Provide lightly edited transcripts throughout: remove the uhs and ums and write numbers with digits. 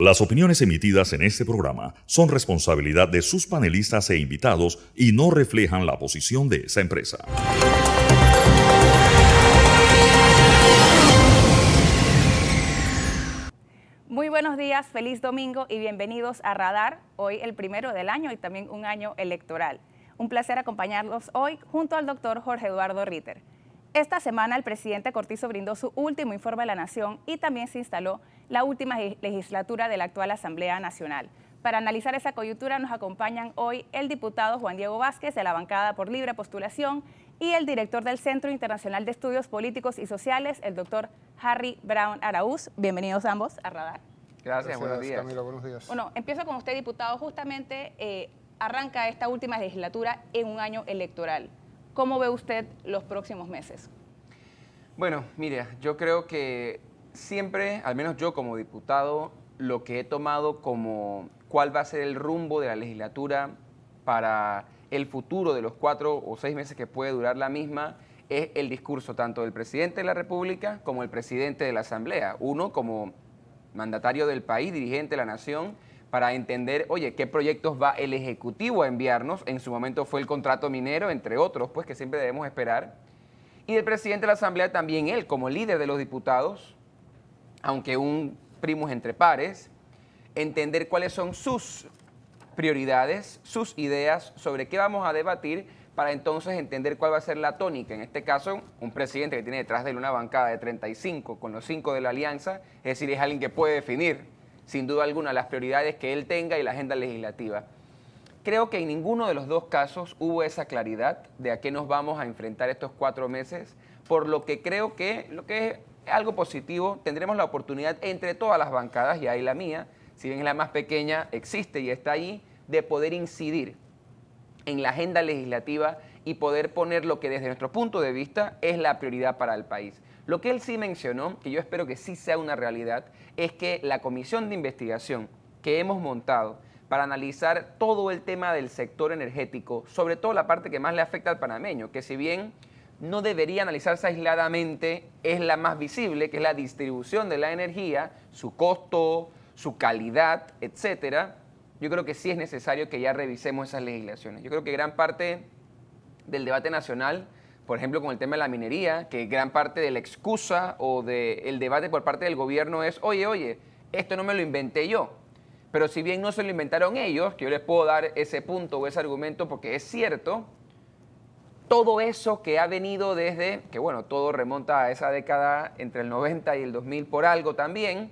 Las opiniones emitidas en este programa son responsabilidad de sus panelistas e invitados y no reflejan la posición de esa empresa. Muy buenos días, feliz domingo y bienvenidos a Radar, hoy el primero del año y también un año electoral. Un placer acompañarlos hoy junto al doctor Jorge Eduardo Ritter. Esta semana el presidente Cortizo brindó su último informe a la Nación y también se instaló la última legislatura de la actual Asamblea Nacional. Para analizar esa coyuntura nos acompañan hoy el diputado Juan Diego Vázquez de la bancada por libre postulación y el director del Centro Internacional de Estudios Políticos y Sociales, el doctor Harry Brown Araúz. Bienvenidos ambos a Radar. Gracias, buenos días. Camila, buenos días. Bueno, empiezo con usted, diputado. Justamente arranca esta última legislatura en un año electoral. ¿Cómo ve usted los próximos meses? Bueno, mire, yo creo que siempre, al menos yo como diputado, lo que he tomado como cuál va a ser el rumbo de la legislatura para el futuro de los 4 o 6 meses que puede durar la misma, es el discurso tanto del presidente de la República como el presidente de la Asamblea. Uno como mandatario del país, dirigente de la nación, para entender, oye, qué proyectos va el Ejecutivo a enviarnos. En su momento fue el contrato minero, entre otros, pues que siempre debemos esperar. Y el presidente de la Asamblea también él, como líder de los diputados, aunque un primos entre pares, entender cuáles son sus prioridades, sus ideas sobre qué vamos a debatir para entonces entender cuál va a ser la tónica. En este caso, un presidente que tiene detrás de él una bancada de 35 con los 5 de la alianza, es decir, es alguien que puede definir sin duda alguna las prioridades que él tenga y la agenda legislativa. Creo que en ninguno de los dos casos hubo esa claridad de a qué nos vamos a enfrentar estos 4 meses, por lo que creo que lo que es algo positivo, tendremos la oportunidad entre todas las bancadas, y ahí la mía, si bien es la más pequeña, existe y está ahí, de poder incidir en la agenda legislativa y poder poner lo que desde nuestro punto de vista es la prioridad para el país. Lo que él sí mencionó, que yo espero que sí sea una realidad, es que la comisión de investigación que hemos montado para analizar todo el tema del sector energético, sobre todo la parte que más le afecta al panameño, que si bien no debería analizarse aisladamente, es la más visible, que es la distribución de la energía, su costo, su calidad, etcétera. Yo creo que sí es necesario que ya revisemos esas legislaciones. Yo creo que gran parte del debate nacional, por ejemplo, con el tema de la minería, que gran parte de la excusa o del debate por parte del gobierno es, oye, esto no me lo inventé yo. Pero si bien no se lo inventaron ellos, que yo les puedo dar ese punto o ese argumento porque es cierto, todo eso que ha venido desde, que bueno, todo remonta a esa década entre el 90 y el 2000 por algo también,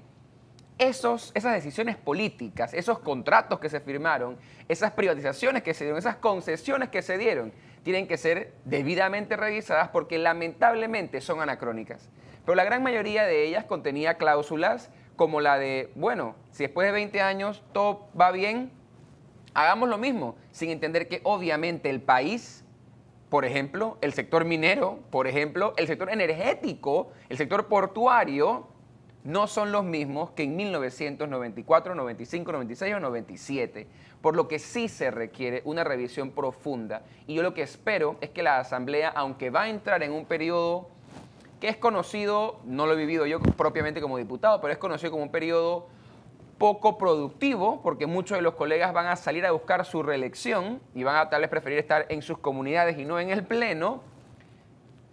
esas decisiones políticas, esos contratos que se firmaron, esas privatizaciones que se dieron, esas concesiones que se dieron, tienen que ser debidamente revisadas porque lamentablemente son anacrónicas. Pero la gran mayoría de ellas contenía cláusulas como la de, bueno, si después de 20 años todo va bien, hagamos lo mismo, sin entender que obviamente el país, por ejemplo, el sector minero, por ejemplo, el sector energético, el sector portuario, no son los mismos que en 1994, 95, 96 o 97, por lo que sí se requiere una revisión profunda. Y yo lo que espero es que la Asamblea, aunque va a entrar en un periodo que es conocido, no lo he vivido yo propiamente como diputado, pero es conocido como un periodo poco productivo, porque muchos de los colegas van a salir a buscar su reelección y van a tal vez preferir estar en sus comunidades y no en el Pleno.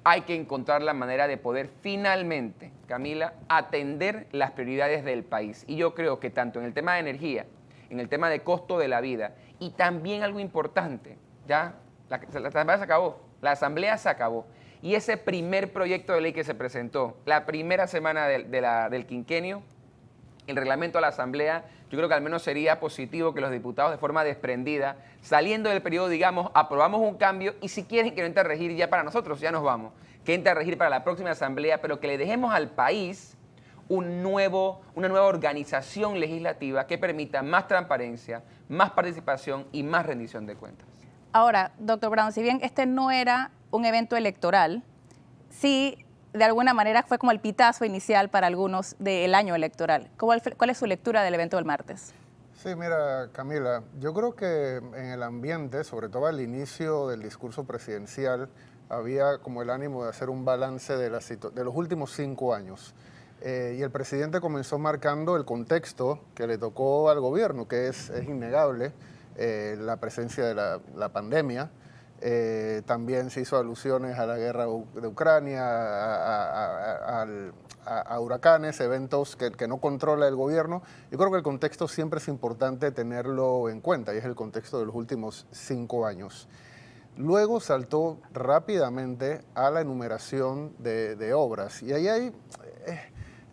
Hay que encontrar la manera de poder finalmente, Camila, atender las prioridades del país. Y yo creo que tanto en el tema de energía, en el tema de costo de la vida y también algo importante, ya la Asamblea se acabó, la Asamblea se acabó. Y ese primer proyecto de ley que se presentó la primera semana del quinquenio, el reglamento de la Asamblea, yo creo que al menos sería positivo que los diputados de forma desprendida, saliendo del periodo, digamos, aprobamos un cambio y si quieren que no entre a regir ya para nosotros, ya nos vamos, que entre a regir para la próxima Asamblea, pero que le dejemos al país una nueva organización legislativa que permita más transparencia, más participación y más rendición de cuentas. Ahora, doctor Brown, si bien este no era un evento electoral, sí de alguna manera fue como el pitazo inicial para algunos del año electoral. ¿Cuál es su lectura del evento del martes? Sí, mira, Camila, yo creo que en el ambiente, sobre todo al inicio del discurso presidencial, había como el ánimo de hacer un balance de los últimos 5 años. Y el presidente comenzó marcando el contexto que le tocó al gobierno, que es innegable, la presencia de la pandemia. También se hizo alusiones a la guerra de Ucrania, a huracanes, eventos que no controla el gobierno. Yo creo que el contexto siempre es importante tenerlo en cuenta, y es el contexto de los últimos 5 años. Luego saltó rápidamente a la enumeración de obras, y ahí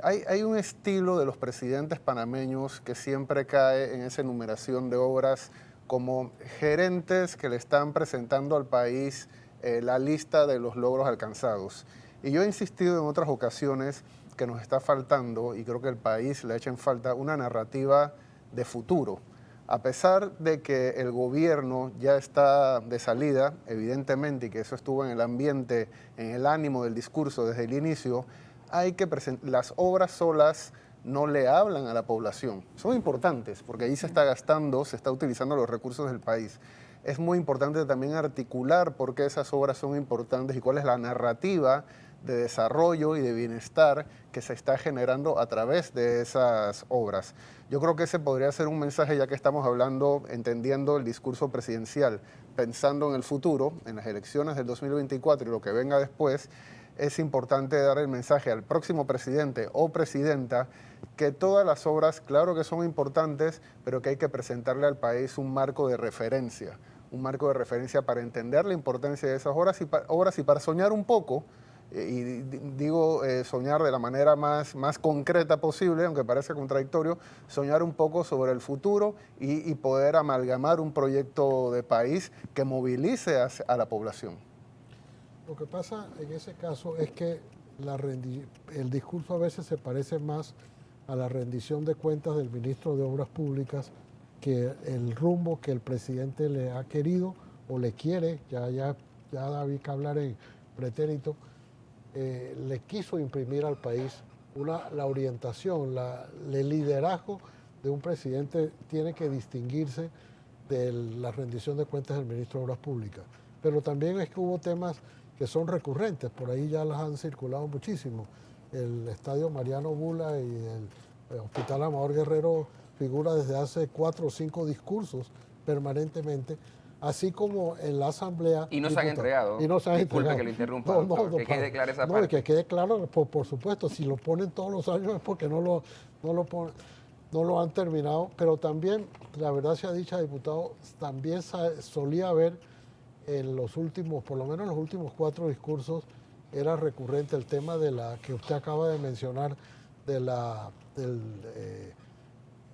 hay un estilo de los presidentes panameños que siempre cae en esa enumeración de obras como gerentes que le están presentando al país la lista de los logros alcanzados. Y yo he insistido en otras ocasiones que nos está faltando, y creo que el país le echa en falta, una narrativa de futuro. A pesar de que el gobierno ya está de salida, evidentemente, y que eso estuvo en el ambiente, en el ánimo del discurso desde el inicio, hay que las obras solas no le hablan a la población. Son importantes porque ahí se está gastando, se está utilizando los recursos del país. Es muy importante también articular por qué esas obras son importantes y cuál es la narrativa de desarrollo y de bienestar que se está generando a través de esas obras. Yo creo que ese podría ser un mensaje, ya que estamos hablando, entendiendo el discurso presidencial, pensando en el futuro, en las elecciones del 2024 y lo que venga después. Es importante dar el mensaje al próximo presidente o presidenta que todas las obras, claro que son importantes, pero que hay que presentarle al país un marco de referencia para entender la importancia de esas obras y para soñar un poco, y digo soñar de la manera más concreta posible, aunque parece contradictorio, soñar un poco sobre el futuro y poder amalgamar un proyecto de país que movilice a la población. Lo que pasa en ese caso es que el discurso a veces se parece más a la rendición de cuentas del ministro de Obras Públicas que el rumbo que el presidente le ha querido o le quiere, ya había que hablar en pretérito, le quiso imprimir al país la orientación, el liderazgo de un presidente tiene que distinguirse de la rendición de cuentas del ministro de Obras Públicas. Pero también es que hubo temas que son recurrentes, por ahí ya las han circulado muchísimo. El Estadio Mariano Bula y el Hospital Amador Guerrero figura desde hace 4 o 5 discursos permanentemente, así como en la Asamblea. Y no se han entregado. Y no se han entregado. Disculpe que lo interrumpa, que quede clara esa parte. Que quede claro, por supuesto, si lo ponen todos los años es porque no lo han terminado, pero también, la verdad sea dicha, diputado, también solía haber en los últimos, por lo menos en los últimos 4 discursos, era recurrente el tema de la que usted acaba de mencionar, del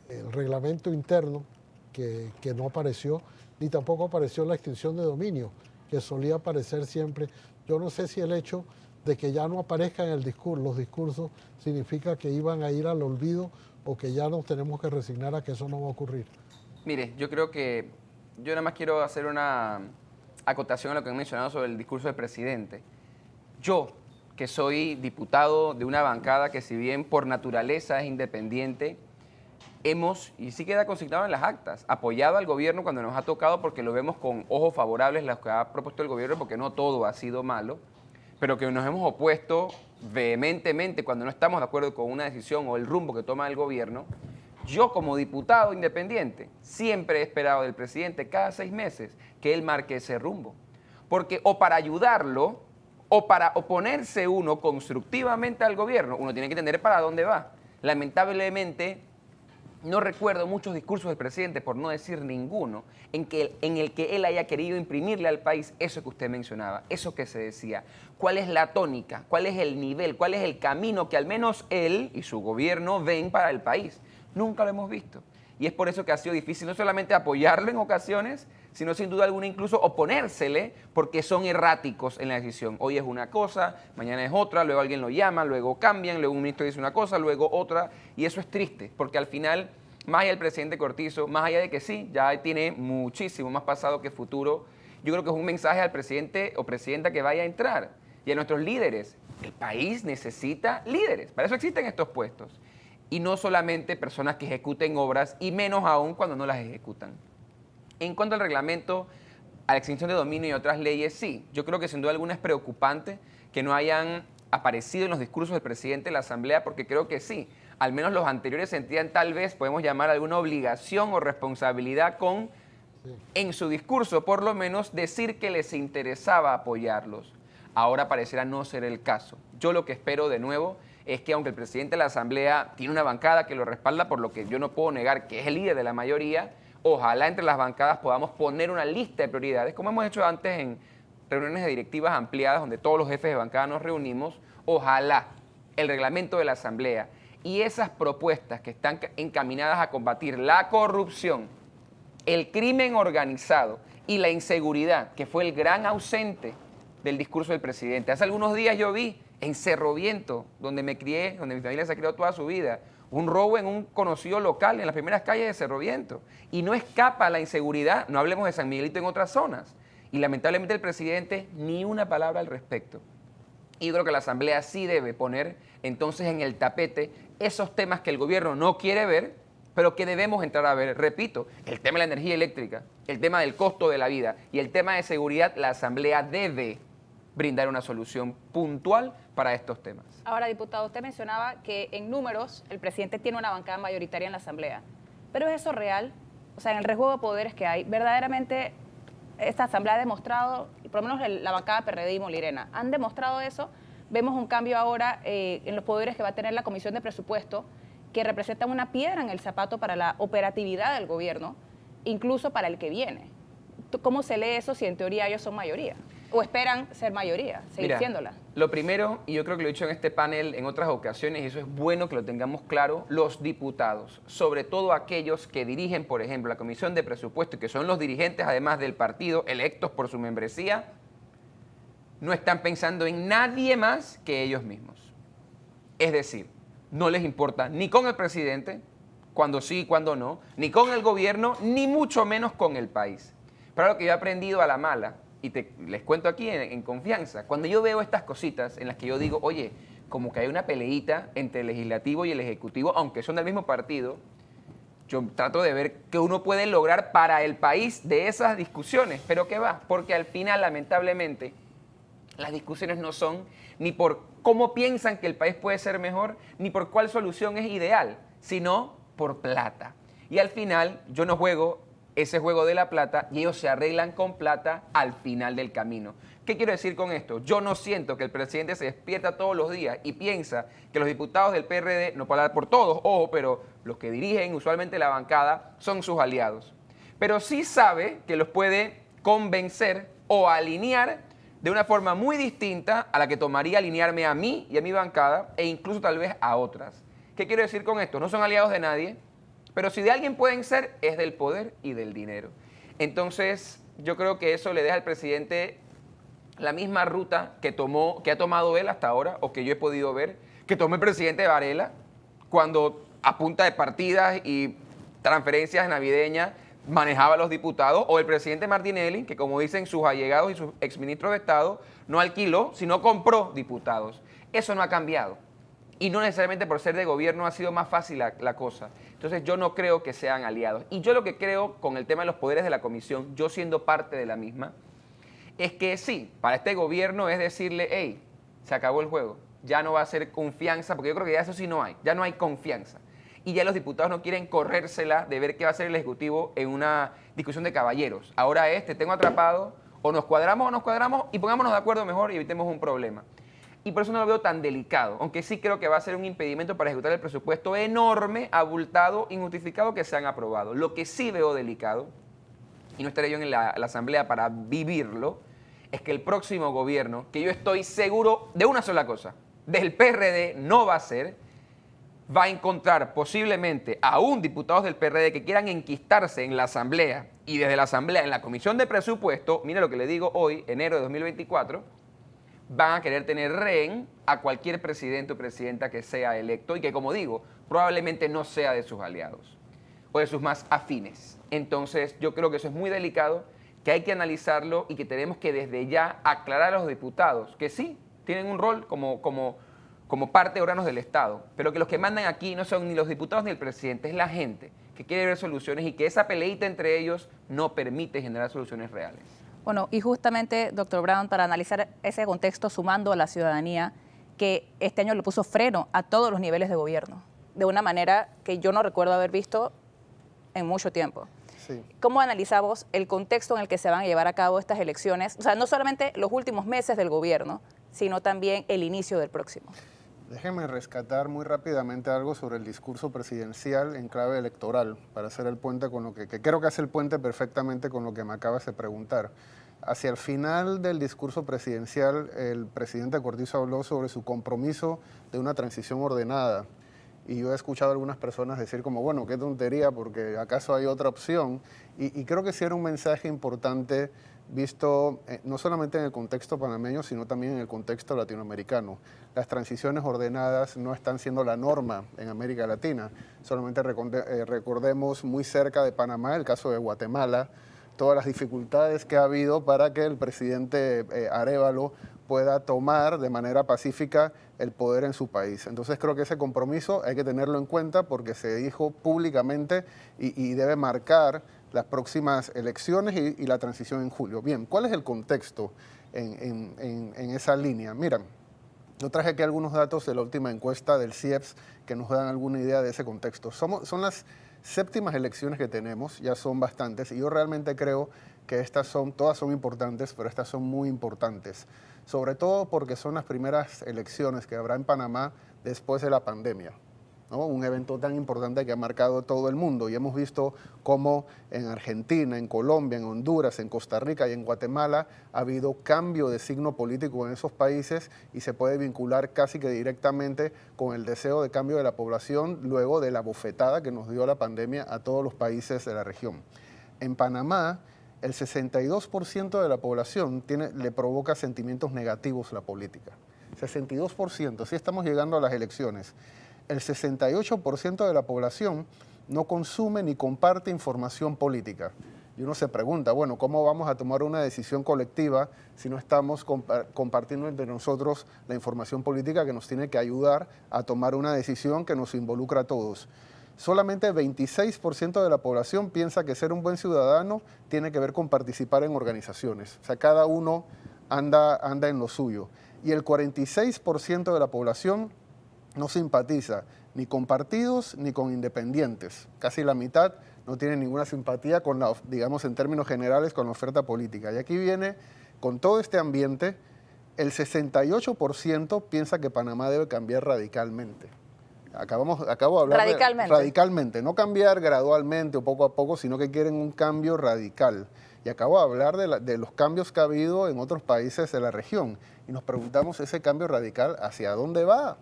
el reglamento interno, que no apareció, ni tampoco apareció la extinción de dominio, que solía aparecer siempre. Yo no sé si el hecho de que ya no aparezcan los discursos significa que iban a ir al olvido o que ya nos tenemos que resignar a que eso no va a ocurrir. Mire, yo creo que yo nada más quiero hacer una acotación a lo que han mencionado sobre el discurso del presidente. Yo, que soy diputado de una bancada que si bien por naturaleza es independiente, hemos, y sí queda consignado en las actas, apoyado al gobierno cuando nos ha tocado porque lo vemos con ojos favorables lo que ha propuesto el gobierno, porque no todo ha sido malo, pero que nos hemos opuesto vehementemente cuando no estamos de acuerdo con una decisión o el rumbo que toma el gobierno. Yo como diputado independiente siempre he esperado del presidente cada 6 meses que él marque ese rumbo, porque o para ayudarlo o para oponerse uno constructivamente al gobierno, uno tiene que entender para dónde va. Lamentablemente, no recuerdo muchos discursos del presidente, por no decir ninguno, en el que él haya querido imprimirle al país eso que usted mencionaba, eso que se decía. ¿Cuál es la tónica? ¿Cuál es el nivel? ¿Cuál es el camino que al menos él y su gobierno ven para el país? Nunca lo hemos visto. Y es por eso que ha sido difícil no solamente apoyarlo en ocasiones, sino sin duda alguna incluso oponérsele porque son erráticos en la decisión. Hoy es una cosa, mañana es otra, luego alguien lo llama, luego cambian, luego un ministro dice una cosa, luego otra, y eso es triste, porque al final, más allá del presidente Cortizo, más allá de que sí, ya tiene muchísimo más pasado que futuro, yo creo que es un mensaje al presidente o presidenta que vaya a entrar y a nuestros líderes. El país necesita líderes, para eso existen estos puestos. Y no solamente personas que ejecuten obras, y menos aún cuando no las ejecutan. En cuanto al reglamento, a la extinción de dominio y otras leyes, sí. Yo creo que sin duda alguna es preocupante que no hayan aparecido en los discursos del presidente de la Asamblea, porque creo que sí, al menos los anteriores sentían tal vez, podemos llamar alguna obligación o responsabilidad con, en su discurso por lo menos, decir que les interesaba apoyarlos. Ahora pareciera no ser el caso. Yo lo que espero de nuevo es que aunque el presidente de la Asamblea tiene una bancada que lo respalda, por lo que yo no puedo negar que es el líder de la mayoría, ojalá entre las bancadas podamos poner una lista de prioridades, como hemos hecho antes en reuniones de directivas ampliadas donde todos los jefes de bancada nos reunimos. Ojalá el reglamento de la Asamblea y esas propuestas que están encaminadas a combatir la corrupción, el crimen organizado y la inseguridad, que fue el gran ausente del discurso del presidente. Hace algunos días yo vi en Cerro Viento, donde me crié, donde mi familia se crió toda su vida, un robo en un conocido local en las primeras calles de Cerro Viento. Y no escapa la inseguridad, no hablemos de San Miguelito en otras zonas. Y lamentablemente el presidente ni una palabra al respecto. Y yo creo que la Asamblea sí debe poner entonces en el tapete esos temas que el gobierno no quiere ver, pero que debemos entrar a ver. Repito, el tema de la energía eléctrica, el tema del costo de la vida y el tema de seguridad, la Asamblea debe brindar una solución puntual para estos temas. Ahora, diputado, usted mencionaba que en números el presidente tiene una bancada mayoritaria en la Asamblea. ¿Pero es eso real? O sea, en el rejuego de poderes que hay, verdaderamente esta Asamblea ha demostrado, y por lo menos la bancada PRD y Molirena, han demostrado eso. Vemos un cambio ahora en los poderes que va a tener la Comisión de Presupuesto, que representa una piedra en el zapato para la operatividad del gobierno, incluso para el que viene. ¿Cómo se lee eso si en teoría ellos son mayoría? ¿O esperan ser mayoría, seguir siéndola? Lo primero, y yo creo que lo he dicho en este panel en otras ocasiones, y eso es bueno que lo tengamos claro, los diputados, sobre todo aquellos que dirigen, por ejemplo, la Comisión de Presupuesto, y que son los dirigentes, además del partido, electos por su membresía, no están pensando en nadie más que ellos mismos. Es decir, no les importa ni con el presidente, cuando sí y cuando no, ni con el gobierno, ni mucho menos con el país. Pero lo que yo he aprendido a la mala, y les cuento aquí en confianza, cuando yo veo estas cositas en las que yo digo, oye, como que hay una peleita entre el legislativo y el ejecutivo, aunque son del mismo partido, yo trato de ver qué uno puede lograr para el país de esas discusiones. Pero ¿qué va? Porque al final, lamentablemente, las discusiones no son ni por cómo piensan que el país puede ser mejor, ni por cuál solución es ideal, sino por plata. Y al final, yo no juego ese juego de la plata y ellos se arreglan con plata al final del camino. ¿Qué quiero decir con esto? Yo no siento que el presidente se despierta todos los días y piensa que los diputados del PRD, no para hablar por todos, ojo, pero los que dirigen usualmente la bancada son sus aliados. Pero sí sabe que los puede convencer o alinear de una forma muy distinta a la que tomaría alinearme a mí y a mi bancada e incluso tal vez a otras. ¿Qué quiero decir con esto? No son aliados de nadie, pero si de alguien pueden ser, es del poder y del dinero. Entonces, yo creo que eso le deja al presidente la misma ruta que ha tomado él hasta ahora, o que yo he podido ver, que tomó el presidente Varela, cuando a punta de partidas y transferencias navideñas manejaba a los diputados, o el presidente Martinelli, que como dicen sus allegados y sus exministros de Estado, no alquiló, sino compró diputados. Eso no ha cambiado. Y no necesariamente por ser de gobierno ha sido más fácil la cosa. Entonces yo no creo que sean aliados. Y yo lo que creo con el tema de los poderes de la comisión, yo siendo parte de la misma, es que sí, para este gobierno es decirle, hey, se acabó el juego, ya no va a ser confianza, porque yo creo que ya eso sí no hay, ya no hay confianza. Y ya los diputados no quieren corrérsela de ver qué va a hacer el Ejecutivo en una discusión de caballeros. Ahora te tengo atrapado, o nos cuadramos y pongámonos de acuerdo mejor y evitemos un problema. Y por eso no lo veo tan delicado, aunque sí creo que va a ser un impedimento para ejecutar el presupuesto enorme, abultado, injustificado que se han aprobado. Lo que sí veo delicado, y no estaré yo en la Asamblea para vivirlo, es que el próximo gobierno, que yo estoy seguro de una sola cosa, del PRD no va a ser, va a encontrar posiblemente aún diputados del PRD que quieran enquistarse en la Asamblea y desde la Asamblea en la Comisión de Presupuesto, mire lo que le digo hoy, enero de 2024, van a querer tener rehén a cualquier presidente o presidenta que sea electo y que, como digo, probablemente no sea de sus aliados o de sus más afines. Entonces, yo creo que eso es muy delicado, que hay que analizarlo y que tenemos que desde ya aclarar a los diputados que sí, tienen un rol como parte de órganos del Estado, pero que los que mandan aquí no son ni los diputados ni el presidente, es la gente que quiere ver soluciones y que esa peleita entre ellos no permite generar soluciones reales. Bueno, y justamente, doctor Brown, para analizar ese contexto sumando a la ciudadanía, que este año le puso freno a todos los niveles de gobierno, de una manera que yo no recuerdo haber visto en mucho tiempo. Sí. ¿Cómo analizamos el contexto en el que se van a llevar a cabo estas elecciones? O sea, no solamente los últimos meses del gobierno, sino también el inicio del próximo. Déjenme rescatar muy rápidamente algo sobre el discurso presidencial en clave electoral, para hacer el puente con lo que creo que hace el puente perfectamente con lo que me acabas de preguntar. Hacia el final del discurso presidencial, el presidente Cortizo habló sobre su compromiso de una transición ordenada. Y yo he escuchado a algunas personas decir como, bueno, qué tontería, porque acaso hay otra opción. Y creo que sí era un mensaje importante visto no solamente en el contexto panameño, sino también en el contexto latinoamericano. Las transiciones ordenadas no están siendo la norma en América Latina. Solamente recordemos muy cerca de Panamá el caso de Guatemala, todas las dificultades que ha habido para que el presidente Arévalo pueda tomar de manera pacífica el poder en su país. Entonces creo que ese compromiso hay que tenerlo en cuenta porque se dijo públicamente y debe marcar las próximas elecciones y la transición en julio. Bien, ¿cuál es el contexto en esa línea? Mira, yo traje aquí algunos datos de la última encuesta del CIEPS que nos dan alguna idea de ese contexto. Son las séptimas elecciones que tenemos, ya son bastantes, y yo realmente creo que todas son importantes, pero estas son muy importantes, sobre todo porque son las primeras elecciones que habrá en Panamá después de la pandemia, ¿no? Un evento tan importante que ha marcado todo el mundo, y hemos visto cómo en Argentina, en Colombia, en Honduras, en Costa Rica y en Guatemala ha habido cambio de signo político en esos países y se puede vincular casi que directamente con el deseo de cambio de la población luego de la bofetada que nos dio la pandemia a todos los países de la región. En Panamá, el 62% de la población le provoca sentimientos negativos la política. 62%, sí estamos llegando a las elecciones. El 68% de la población no consume ni comparte información política. Y uno se pregunta, bueno, ¿cómo vamos a tomar una decisión colectiva si no estamos compartiendo entre nosotros la información política que nos tiene que ayudar a tomar una decisión que nos involucra a todos? Solamente 26% de la población piensa que ser un buen ciudadano tiene que ver con participar en organizaciones. O sea, cada uno anda en lo suyo. Y el 46% de la población no simpatiza ni con partidos ni con independientes. Casi la mitad no tiene ninguna simpatía con digamos en términos generales, con la oferta política. Y aquí viene, con todo este ambiente, el 68% piensa que Panamá debe cambiar radicalmente. Acabo de hablar radicalmente, no cambiar gradualmente o poco a poco, sino que quieren un cambio radical. Y acabo de hablar de los cambios que ha habido en otros países de la región. Y nos preguntamos, ¿ese cambio radical hacia dónde va?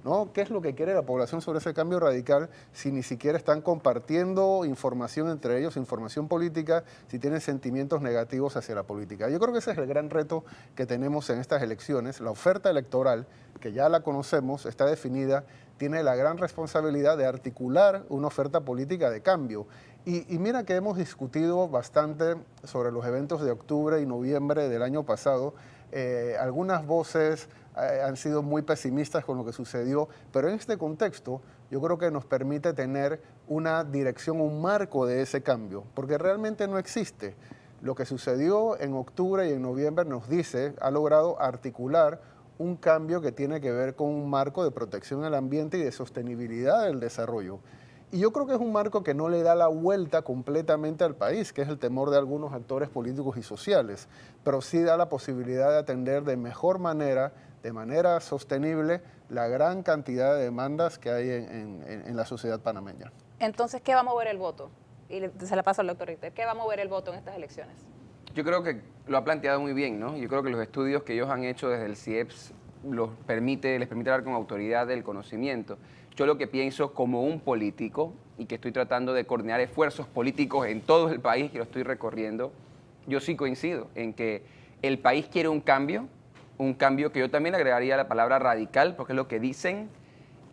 ¿No? ¿Qué es lo que quiere la población sobre ese cambio radical si ni siquiera están compartiendo información entre ellos, información política, si tienen sentimientos negativos hacia la política? Yo creo que ese es el gran reto que tenemos en estas elecciones. La oferta electoral, que ya la conocemos, está definida, tiene la gran responsabilidad de articular una oferta política de cambio. Y mira que hemos discutido bastante sobre los eventos de octubre y noviembre del año pasado. Algunas voces han sido muy pesimistas con lo que sucedió, pero en este contexto yo creo que nos permite tener una dirección, un marco de ese cambio, porque realmente no existe. Lo que sucedió en octubre y en noviembre ha logrado articular un cambio que tiene que ver con un marco de protección al ambiente y de sostenibilidad del desarrollo. Y yo creo que es un marco que no le da la vuelta completamente al país, que es el temor de algunos actores políticos y sociales, pero sí da la posibilidad de atender de mejor manera, de manera sostenible, la gran cantidad de demandas que hay en la sociedad panameña. Entonces, ¿qué va a mover el voto? Y se la paso al doctor Ritter. ¿Qué va a mover el voto en estas elecciones? Yo creo que lo ha planteado muy bien, ¿no? Yo creo que los estudios que ellos han hecho desde el CIEPS les permite hablar con autoridad del conocimiento. Yo lo que pienso como un político, y que estoy tratando de coordinar esfuerzos políticos en todo el país, que lo estoy recorriendo, yo sí coincido en que el país quiere un cambio que yo también agregaría la palabra radical, porque es lo que dicen,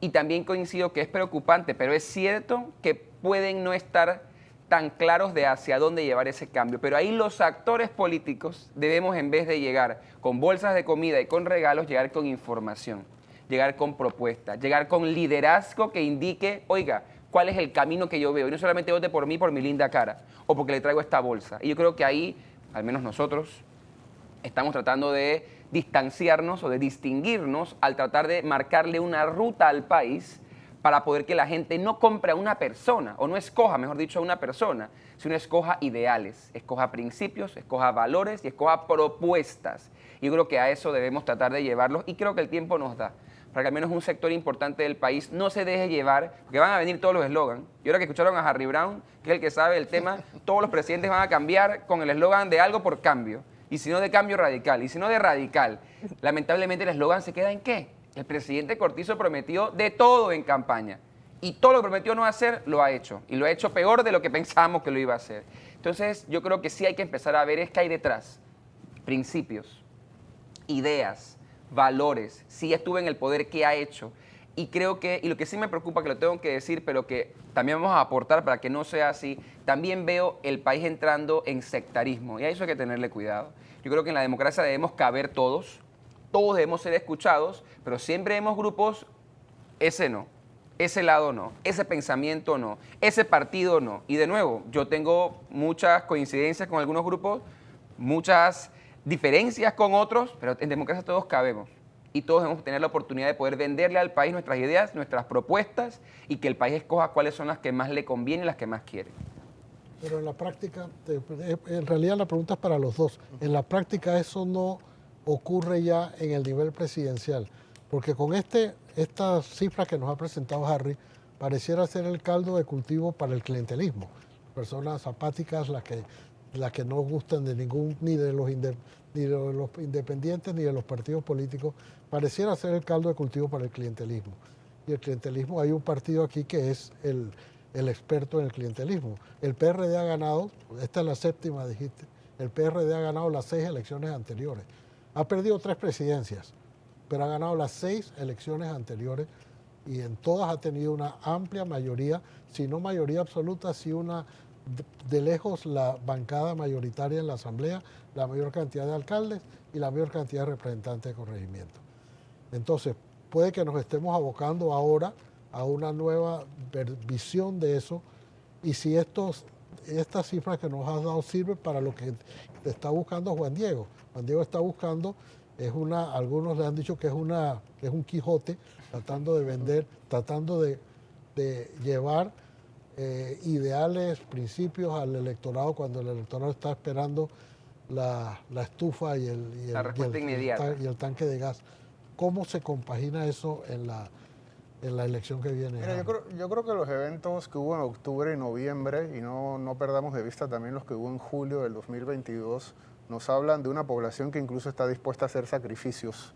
y también coincido que es preocupante, pero es cierto que pueden no estar tan claros de hacia dónde llevar ese cambio. Pero ahí los actores políticos debemos, en vez de llegar con bolsas de comida y con regalos, llegar con información, llegar con propuestas, llegar con liderazgo que indique, oiga, cuál es el camino que yo veo. Y no solamente vote por mí, por mi linda cara, o porque le traigo esta bolsa. Y yo creo que ahí, al menos nosotros, estamos tratando de distanciarnos o de distinguirnos al tratar de marcarle una ruta al país para poder que la gente no compre a una persona, o no escoja, mejor dicho, a una persona, sino escoja ideales, escoja principios, escoja valores y escoja propuestas. Yo creo que a eso debemos tratar de llevarlos y creo que el tiempo nos da, para que al menos un sector importante del país no se deje llevar, porque van a venir todos los eslogans. Y ahora que escucharon a Harry Brown, que es el que sabe el tema, todos los presidentes van a cambiar con el eslogan de algo por cambio, y si no de cambio radical, y si no de radical. Lamentablemente el eslogan se queda en ¿qué? El presidente Cortizo prometió de todo en campaña, y todo lo que prometió no hacer, lo ha hecho, y lo ha hecho peor de lo que pensábamos que lo iba a hacer. Entonces yo creo que sí hay que empezar a ver es qué hay detrás, principios, ideas, valores, si estuve en el poder, qué ha hecho. Y creo que, y lo que sí me preocupa, que lo tengo que decir, pero que también vamos a aportar para que no sea así, también veo el país entrando en sectarismo, y a eso hay que tenerle cuidado. Yo creo que en la democracia debemos caber todos debemos ser escuchados, pero siempre vemos grupos, ese no, ese lado no, ese pensamiento no, ese partido no. Y de nuevo, yo tengo muchas coincidencias con algunos grupos, muchas diferencias con otros, pero en democracia todos cabemos. Y todos debemos tener la oportunidad de poder venderle al país nuestras ideas, nuestras propuestas, y que el país escoja cuáles son las que más le convienen y las que más quiere. Pero en la práctica, en realidad la pregunta es para los dos. En la práctica eso no ocurre ya en el nivel presidencial, porque con estas cifras que nos ha presentado Harry, pareciera ser el caldo de cultivo para el clientelismo. Personas apáticas, las que no gustan de ni de los independientes ni de los partidos políticos, pareciera ser el caldo de cultivo para el clientelismo. Y el clientelismo, hay un partido aquí que es el experto en el clientelismo. El PRD ha ganado, esta es la séptima, dijiste, el PRD ha ganado las 6 elecciones anteriores. Ha perdido 3 presidencias, pero ha ganado las 6 elecciones anteriores y en todas ha tenido una amplia mayoría, si no mayoría absoluta, si una de lejos la bancada mayoritaria en la Asamblea, la mayor cantidad de alcaldes y la mayor cantidad de representantes de corregimiento. Entonces, puede que nos estemos abocando ahora a una nueva visión de eso, y si estas cifras que nos has dado sirven para lo que está buscando Juan Diego. Juan Diego está buscando, algunos le han dicho que es un Quijote, tratando de vender, tratando de llevar ideales, principios al electorado cuando el electorado está esperando la estufa y el tanque de gas. ¿Cómo se compagina eso en la elección que viene? Mira, yo creo que los eventos que hubo en octubre y noviembre, y no perdamos de vista también los que hubo en julio del 2022, nos hablan de una población que incluso está dispuesta a hacer sacrificios.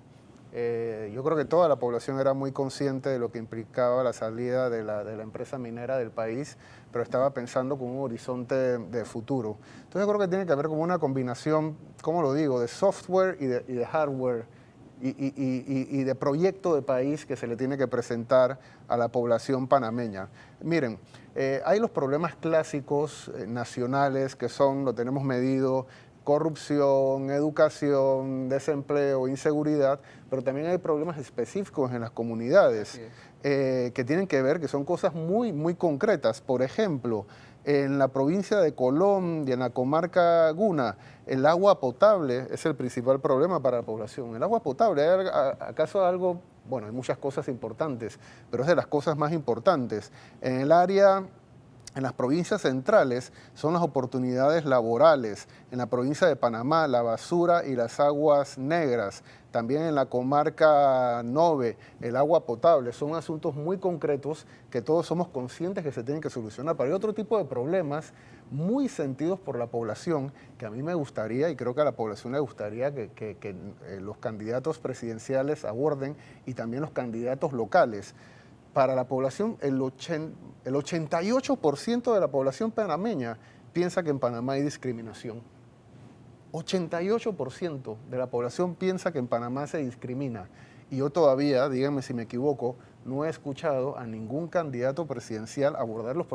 Yo creo que toda la población era muy consciente de lo que implicaba la salida de la empresa minera del país, pero estaba pensando con un horizonte de futuro. Entonces yo creo que tiene que haber como una combinación, ¿cómo lo digo?, de software y de hardware, y de proyecto de país que se le tiene que presentar a la población panameña. Miren, hay los problemas clásicos nacionales que lo tenemos medido, corrupción, educación, desempleo, inseguridad, pero también hay problemas específicos en las comunidades que tienen que ver, que son cosas muy, muy concretas. Por ejemplo, en la provincia de Colón y en la comarca Guna, el agua potable es el principal problema para la población. El agua potable, ¿acaso algo? Bueno, hay muchas cosas importantes, pero es de las cosas más importantes. En las provincias centrales son las oportunidades laborales. En la provincia de Panamá, la basura y las aguas negras. También en la comarca Nove, el agua potable. Son asuntos muy concretos que todos somos conscientes que se tienen que solucionar. Pero hay otro tipo de problemas muy sentidos por la población que a mí me gustaría, y creo que a la población le gustaría que los candidatos presidenciales aborden, y también los candidatos locales. Para la población, el 88% de la población panameña piensa que en Panamá hay discriminación. 88% de la población piensa que en Panamá se discrimina. Y yo todavía, díganme si me equivoco, no he escuchado a ningún candidato presidencial abordar los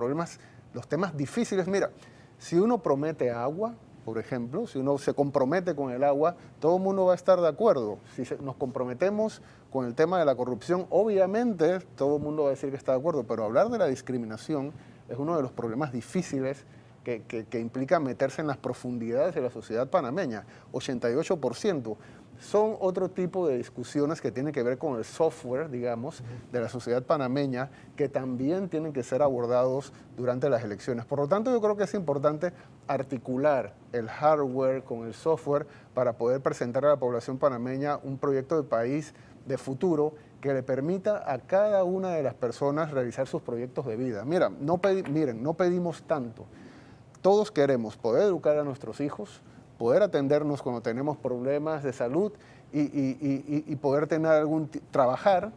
temas difíciles. Mira, si uno promete agua, por ejemplo, si uno se compromete con el agua, todo el mundo va a estar de acuerdo. Si nos comprometemos con el tema de la corrupción, obviamente todo el mundo va a decir que está de acuerdo, pero hablar de la discriminación es uno de los problemas difíciles que implica meterse en las profundidades de la sociedad panameña, 88%. Son otro tipo de discusiones que tienen que ver con el software, digamos, de la sociedad panameña, que también tienen que ser abordados durante las elecciones. Por lo tanto, yo creo que es importante articular el hardware con el software para poder presentar a la población panameña un proyecto de país de futuro que le permita a cada una de las personas realizar sus proyectos de vida. Miren, no pedimos tanto. Todos queremos poder educar a nuestros hijos, poder atendernos cuando tenemos problemas de salud y poder tener trabajar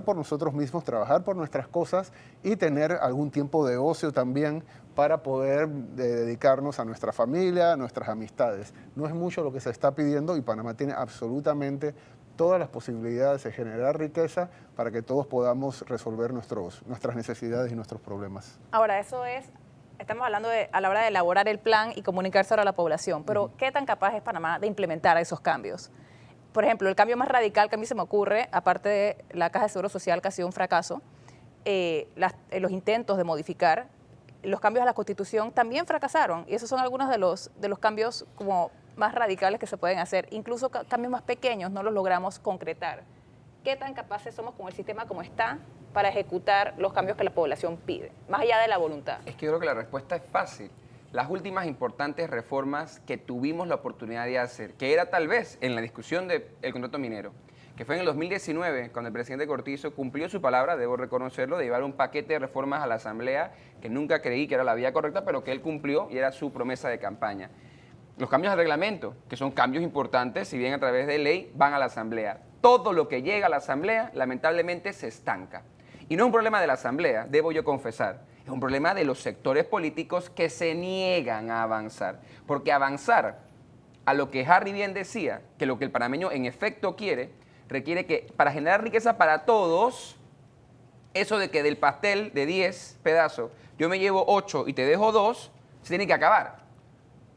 por nosotros mismos, trabajar por nuestras cosas y tener algún tiempo de ocio también para poder dedicarnos a nuestra familia, a nuestras amistades. No es mucho lo que se está pidiendo y Panamá tiene absolutamente todas las posibilidades de generar riqueza para que todos podamos resolver nuestras necesidades y nuestros problemas. Ahora, estamos hablando a la hora de elaborar el plan y comunicarse ahora a la población, pero ¿qué tan capaz es Panamá de implementar esos cambios? Por ejemplo, el cambio más radical que a mí se me ocurre, aparte de la Caja de Seguro Social, que ha sido un fracaso, los intentos de modificar los cambios a la Constitución también fracasaron, y esos son algunos de los cambios como más radicales que se pueden hacer. Incluso cambios más pequeños no los logramos concretar. ¿Qué tan capaces somos con el sistema como está para ejecutar los cambios que la población pide, más allá de la voluntad? Es que yo creo que la respuesta es fácil. Las últimas importantes reformas que tuvimos la oportunidad de hacer, que era tal vez en la discusión del contrato minero, que fue en el 2019, cuando el presidente Cortizo cumplió su palabra, debo reconocerlo, de llevar un paquete de reformas a la Asamblea, que nunca creí que era la vía correcta, pero que él cumplió y era su promesa de campaña. Los cambios al reglamento, que son cambios importantes, si bien a través de ley, van a la Asamblea. Todo lo que llega a la Asamblea, lamentablemente, se estanca. Y no es un problema de la Asamblea, debo yo confesar. Es un problema de los sectores políticos que se niegan a avanzar. Porque avanzar a lo que Harry bien decía, que lo que el panameño en efecto quiere, requiere que para generar riqueza para todos, eso de que del pastel de 10 pedazos yo me llevo 8 y te dejo 2, se tiene que acabar.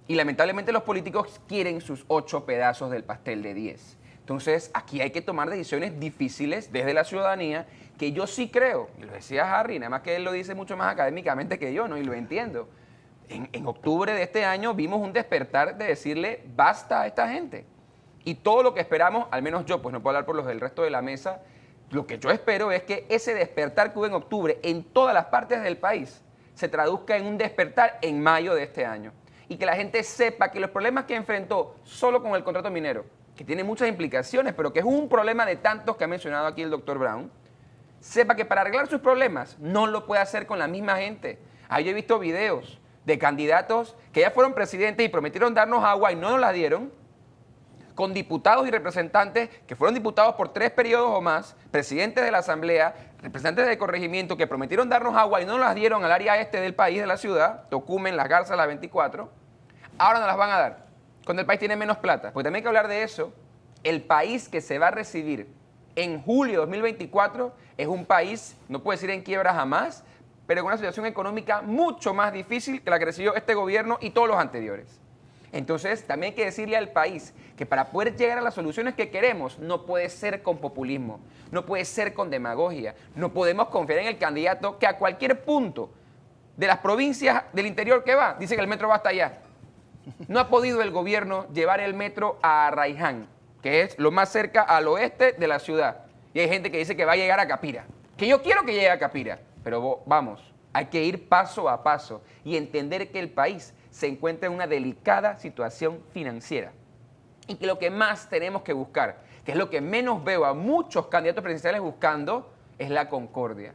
Y lamentablemente los políticos quieren sus 8 pedazos del pastel de 10. Entonces, aquí hay que tomar decisiones difíciles desde la ciudadanía, que yo sí creo, y lo decía Harry, nada más que él lo dice mucho más académicamente que yo, ¿no? Y lo entiendo. En octubre de este año vimos un despertar de decirle basta a esta gente. Y todo lo que esperamos, al menos yo, pues no puedo hablar por los del resto de la mesa, lo que yo espero es que ese despertar que hubo en octubre en todas las partes del país se traduzca en un despertar en mayo de este año. Y que la gente sepa que los problemas que enfrentó solo con el contrato minero, que tiene muchas implicaciones, pero que es un problema de tantos que ha mencionado aquí el doctor Brown, sepa que para arreglar sus problemas no lo puede hacer con la misma gente. Ahí yo he visto videos de candidatos que ya fueron presidentes y prometieron darnos agua y no nos la dieron, con diputados y representantes que fueron diputados por 3 periodos o más, presidentes de la Asamblea, representantes del corregimiento que prometieron darnos agua y no nos las dieron al área este del país, de la ciudad, Tocumen, Las Garzas, la 24, ahora nos las van a dar, cuando el país tiene menos plata. Porque también hay que hablar de eso. El país que se va a recibir en julio de 2024 es un país, no puede decir en quiebra jamás, pero con una situación económica mucho más difícil que la que recibió este gobierno y todos los anteriores. Entonces, también hay que decirle al país que para poder llegar a las soluciones que queremos, no puede ser con populismo, no puede ser con demagogia, no podemos confiar en el candidato que a cualquier punto de las provincias del interior que va, dice que el metro va hasta allá. No ha podido el gobierno llevar el metro a Arraiján, que es lo más cerca al oeste de la ciudad. Y hay gente que dice que va a llegar a Capira, que yo quiero que llegue a Capira, pero vamos, hay que ir paso a paso y entender que el país se encuentra en una delicada situación financiera y que lo que más tenemos que buscar, que es lo que menos veo a muchos candidatos presidenciales buscando, es la concordia.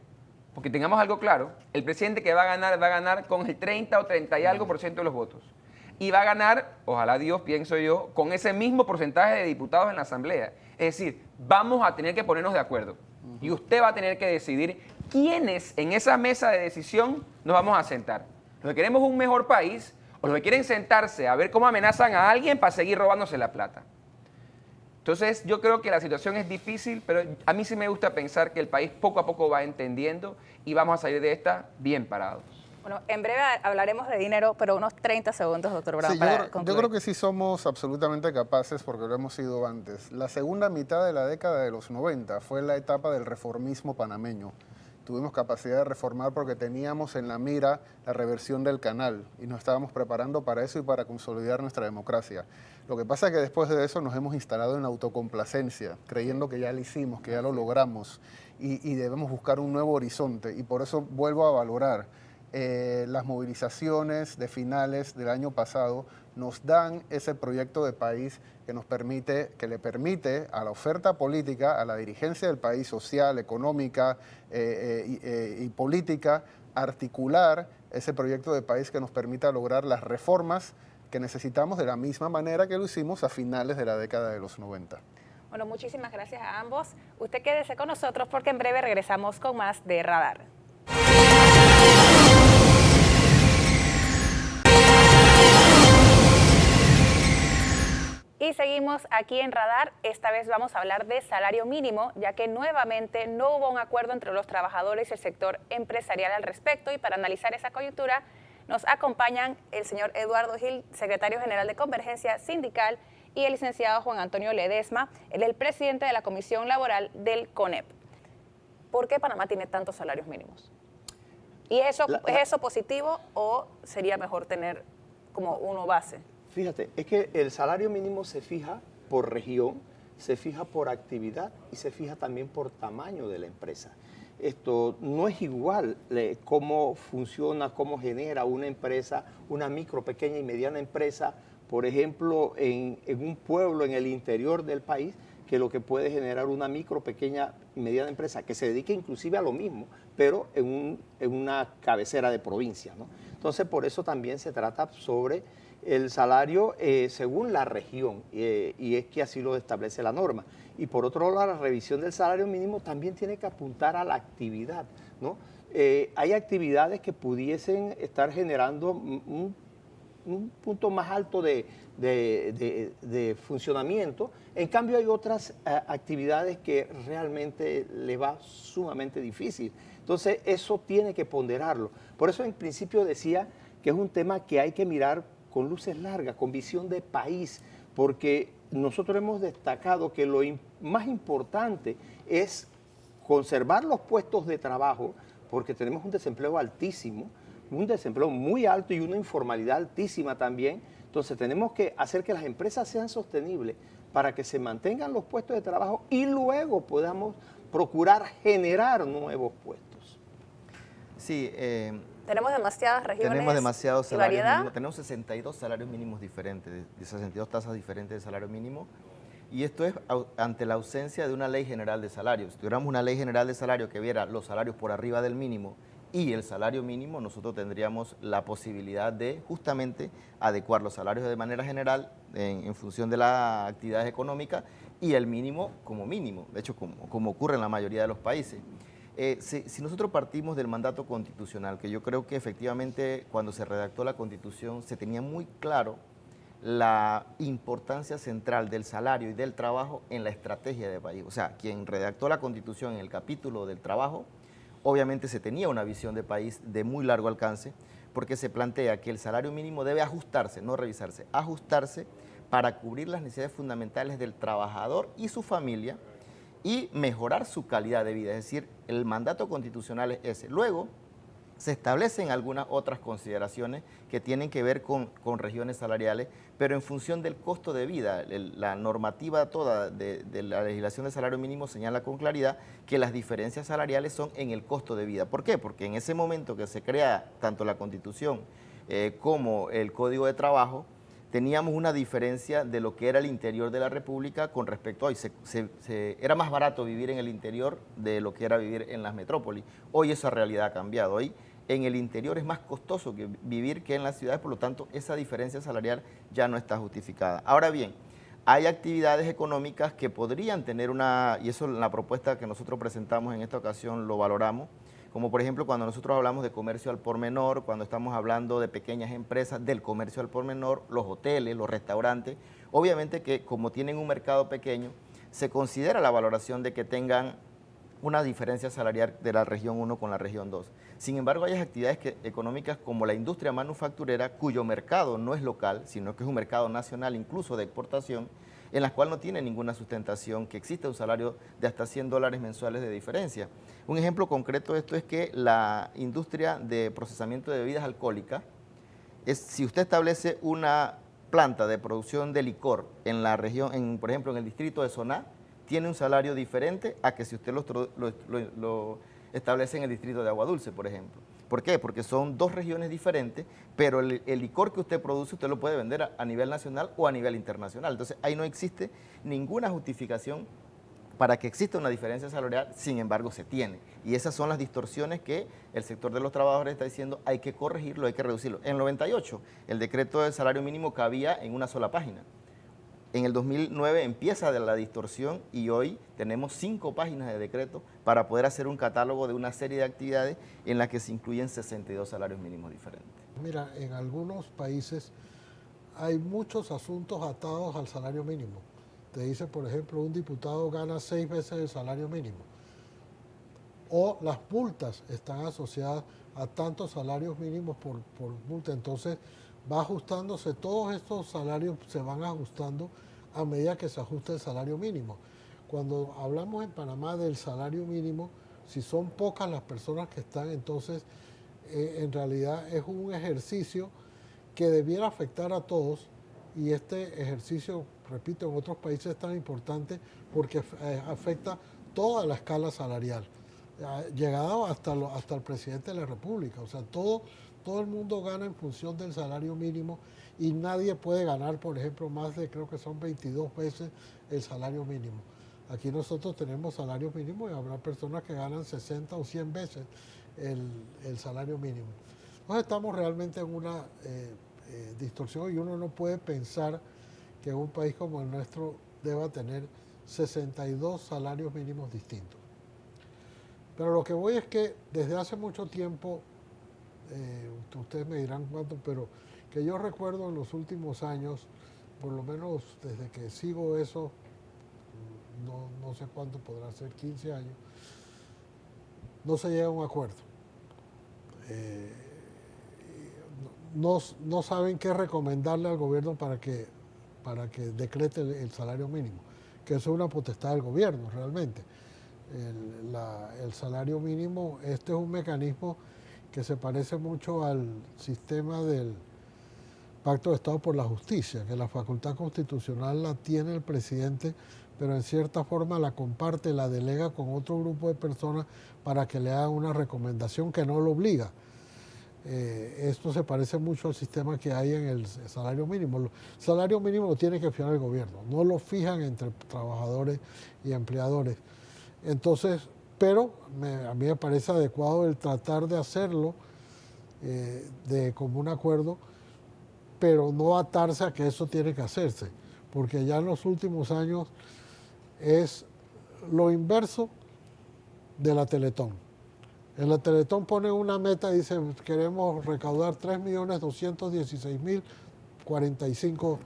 Porque tengamos algo claro, el presidente que va a ganar con el 30 o 30 y algo % de los votos. Y va a ganar, ojalá Dios, pienso yo, con ese mismo porcentaje de diputados en la Asamblea. Es decir, vamos a tener que ponernos de acuerdo. Y usted va a tener que decidir quiénes en esa mesa de decisión nos vamos a sentar. Los que queremos un mejor país o los que quieren sentarse a ver cómo amenazan a alguien para seguir robándose la plata. Entonces, yo creo que la situación es difícil, pero a mí sí me gusta pensar que el país poco a poco va entendiendo y vamos a salir de esta bien parados. Bueno, en breve hablaremos de dinero, pero unos 30 segundos, doctor Brown, Sí, yo creo que sí somos absolutamente capaces porque lo hemos sido antes. La segunda mitad de la década de los 90 fue la etapa del reformismo panameño, tuvimos capacidad de reformar porque teníamos en la mira la reversión del canal y nos estábamos preparando para eso y para consolidar nuestra democracia. Lo que pasa es que después de eso nos hemos instalado en la autocomplacencia, creyendo que ya lo hicimos, que ya lo logramos y debemos buscar un nuevo horizonte, y por eso vuelvo a valorar las movilizaciones de finales del año pasado nos dan ese proyecto de país que nos permite, que le permite a la oferta política, a la dirigencia del país, social, económica y política, articular ese proyecto de país que nos permita lograr las reformas que necesitamos de la misma manera que lo hicimos a finales de la década de los 90. Bueno, muchísimas gracias a ambos. Usted quédese con nosotros porque en breve regresamos con más de Radar. Y seguimos aquí en Radar. Esta vez vamos a hablar de salario mínimo, ya que nuevamente no hubo un acuerdo entre los trabajadores y el sector empresarial al respecto. Y para analizar esa coyuntura nos acompañan el señor Eduardo Gil, secretario general de Convergencia Sindical, y el licenciado Juan Antonio Ledesma, él es el presidente de la Comisión Laboral del CONEP. ¿Por qué Panamá tiene tantos salarios mínimos? ¿Y ¿es eso positivo o sería mejor tener como uno base? Fíjate, es que el salario mínimo se fija por región, se fija por actividad y se fija también por tamaño de la empresa. Esto no es igual cómo funciona, cómo genera una empresa, una micro, pequeña y mediana empresa, por ejemplo, en un pueblo en el interior del país, que lo que puede generar una micro, pequeña y mediana empresa, que se dedique inclusive a lo mismo, pero en una cabecera de provincia, ¿no? Entonces, por eso también se trata sobre el salario según la región, y es que así lo establece la norma. Y por otro lado, la revisión del salario mínimo también tiene que apuntar a la actividad, ¿no? Hay actividades que pudiesen estar generando un punto más alto de funcionamiento. En cambio, hay otras actividades que realmente le va sumamente difícil. Entonces, eso tiene que ponderarlo. Por eso, en principio, decía que es un tema que hay que mirar con luces largas, con visión de país, porque nosotros hemos destacado que lo más importante es conservar los puestos de trabajo, porque tenemos un desempleo altísimo, un desempleo muy alto y una informalidad altísima también. Entonces tenemos que hacer que las empresas sean sostenibles para que se mantengan los puestos de trabajo y luego podamos procurar generar nuevos puestos. Sí, tenemos demasiadas regiones. Tenemos demasiados salarios variedad. mínimos. Tenemos 62 salarios mínimos diferentes, de 62 tasas diferentes de salario mínimo. Y esto es ante la ausencia de una ley general de salarios. Si tuviéramos una ley general de salario que viera los salarios por arriba del mínimo y el salario mínimo, nosotros tendríamos la posibilidad de justamente adecuar los salarios de manera general en función de las actividades económicas y el mínimo como mínimo, de hecho como ocurre en la mayoría de los países. Si nosotros partimos del mandato constitucional, que yo creo que efectivamente cuando se redactó la Constitución se tenía muy claro la importancia central del salario y del trabajo en la estrategia de país. O sea, quien redactó la Constitución en el capítulo del trabajo, obviamente se tenía una visión de país de muy largo alcance, porque se plantea que el salario mínimo debe ajustarse, no revisarse, ajustarse para cubrir las necesidades fundamentales del trabajador y su familia y mejorar su calidad de vida. Es decir, el mandato constitucional es ese. Luego, se establecen algunas otras consideraciones que tienen que ver con regiones salariales, pero en función del costo de vida. La normativa toda de la legislación de salario mínimo señala con claridad que las diferencias salariales son en el costo de vida. ¿Por qué? Porque en ese momento que se crea tanto la Constitución como el Código de Trabajo, teníamos una diferencia de lo que era el interior de la República con respecto a hoy. Era más barato vivir en el interior de lo que era vivir en las metrópolis. Hoy esa realidad ha cambiado. Hoy en el interior es más costoso que vivir que en las ciudades, por lo tanto esa diferencia salarial ya no está justificada. Ahora bien, hay actividades económicas que podrían tener y eso en la propuesta que nosotros presentamos en esta ocasión lo valoramos, como por ejemplo cuando nosotros hablamos de comercio al por menor, cuando estamos hablando de pequeñas empresas del comercio al por menor, los hoteles, los restaurantes, obviamente que como tienen un mercado pequeño, se considera la valoración de que tengan una diferencia salarial de la región 1 con la región 2. Sin embargo, hay actividades económicas como la industria manufacturera, cuyo mercado no es local, sino que es un mercado nacional, incluso de exportación, en las cuales no tiene ninguna sustentación que exista un salario de hasta $100 mensuales de diferencia. Un ejemplo concreto de esto es que la industria de procesamiento de bebidas alcohólicas, si usted establece una planta de producción de licor en la región, por ejemplo, en el distrito de Soná, tiene un salario diferente a que si usted lo establece en el distrito de Agua Dulce, por ejemplo. ¿Por qué? Porque son dos regiones diferentes, pero el licor que usted produce, usted lo puede vender a nivel nacional o a nivel internacional. Entonces, ahí no existe ninguna justificación para que exista una diferencia salarial, sin embargo, se tiene. Y esas son las distorsiones que el sector de los trabajadores está diciendo, hay que corregirlo, hay que reducirlo. En el 98, el decreto del salario mínimo cabía en una sola página. En el 2009 empieza la distorsión y hoy tenemos 5 páginas de decreto para poder hacer un catálogo de una serie de actividades en las que se incluyen 62 salarios mínimos diferentes. Mira, en algunos países hay muchos asuntos atados al salario mínimo. Te dice, por ejemplo, un diputado gana 6 veces el salario mínimo. O las multas están asociadas a tantos salarios mínimos por multa. Entonces va ajustándose, todos estos salarios se van ajustando a medida que se ajusta el salario mínimo. Cuando hablamos en Panamá del salario mínimo, si son pocas las personas que están, entonces en realidad es un ejercicio que debiera afectar a todos, y este ejercicio, repito, en otros países es tan importante porque afecta toda la escala salarial, llegado hasta el presidente de la República. O sea, todo el mundo gana en función del salario mínimo y nadie puede ganar, por ejemplo, más de, creo que son 22 veces el salario mínimo. Aquí nosotros tenemos salario mínimo y habrá personas que ganan 60 o 100 veces el salario mínimo. Entonces estamos realmente en una distorsión y uno no puede pensar que un país como el nuestro deba tener 62 salarios mínimos distintos. Pero lo que voy es que desde hace mucho tiempo, ustedes me dirán cuánto, pero que yo recuerdo en los últimos años, por lo menos desde que sigo eso, no sé cuánto podrá ser, 15 años, no se llega a un acuerdo. No saben qué recomendarle al gobierno para que decrete el salario mínimo, que eso es una potestad del gobierno realmente. El salario mínimo, este es un mecanismo que se parece mucho al sistema del Pacto de Estado por la Justicia, que la facultad constitucional la tiene el presidente, pero en cierta forma la comparte, la delega con otro grupo de personas para que le hagan una recomendación que no lo obliga. Esto se parece mucho al sistema que hay en el salario mínimo. El salario mínimo lo tiene que fijar el gobierno, no lo fijan entre trabajadores y empleadores. Entonces, pero a mí me parece adecuado el tratar de hacerlo de común acuerdo, pero no atarse a que eso tiene que hacerse, porque ya en los últimos años es lo inverso de la Teletón. En la Teletón pone una meta y dice, queremos recaudar $3.216.045.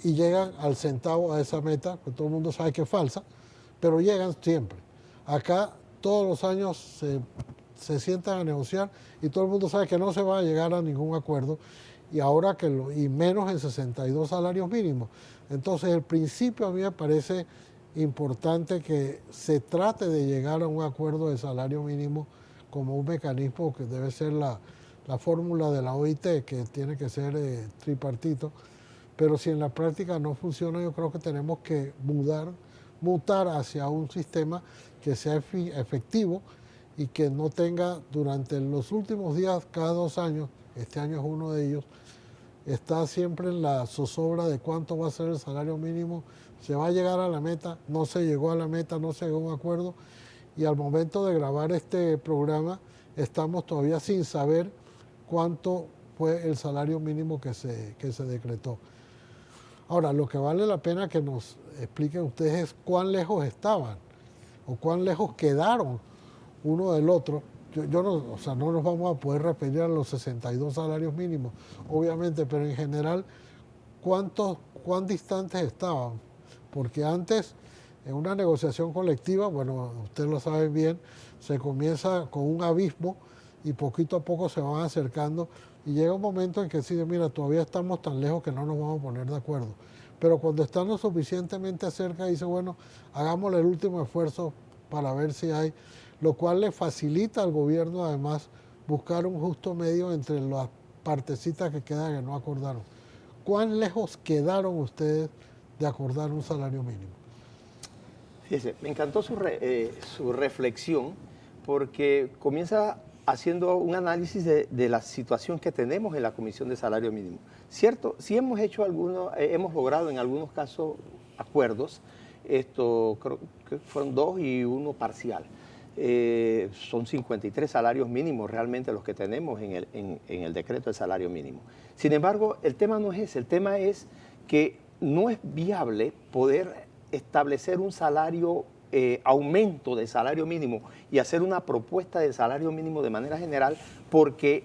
Y llegan al centavo a esa meta, que todo el mundo sabe que es falsa, pero llegan siempre. Acá todos los años se sientan a negociar y todo el mundo sabe que no se va a llegar a ningún acuerdo, y ahora y menos en 62 salarios mínimos. Entonces el principio a mí me parece importante que se trate de llegar a un acuerdo de salario mínimo como un mecanismo que debe ser la fórmula de la OIT, que tiene que ser tripartito, pero si en la práctica no funciona, yo creo que tenemos que mutar hacia un sistema que sea efectivo y que no tenga durante los últimos días, cada 2 años, este año es uno de ellos, está siempre en la zozobra de cuánto va a ser el salario mínimo, se va a llegar a la meta, no se llegó a la meta, no se llegó a un acuerdo, y al momento de grabar este programa estamos todavía sin saber cuánto fue el salario mínimo que se decretó. Ahora, lo que vale la pena que nos expliquen ustedes es cuán lejos estaban o cuán lejos quedaron uno del otro. No nos vamos a poder referir a los 62 salarios mínimos, obviamente, pero en general, ¿cuán distantes estaban? Porque antes, en una negociación colectiva, bueno, ustedes lo saben bien, se comienza con un abismo y poquito a poco se van acercando y llega un momento en que se dice, mira, todavía estamos tan lejos que no nos vamos a poner de acuerdo. pero cuando están lo suficientemente cerca dice, bueno, hagámosle el último esfuerzo para ver si hay, lo cual le facilita al gobierno además buscar un justo medio entre las partecitas que quedan que no acordaron. ¿Cuán lejos quedaron ustedes de acordar un salario mínimo? Fíjese, me encantó su reflexión porque comienza haciendo un análisis de la situación que tenemos en la Comisión de Salario Mínimo. Cierto, sí hemos hecho hemos logrado en algunos casos acuerdos, creo que fueron 2 y 1 parcial. Son 53 salarios mínimos realmente los que tenemos en el decreto de salario mínimo. Sin embargo, el tema no es ese, el tema es que no es viable poder establecer un aumento de salario mínimo y hacer una propuesta de salario mínimo de manera general porque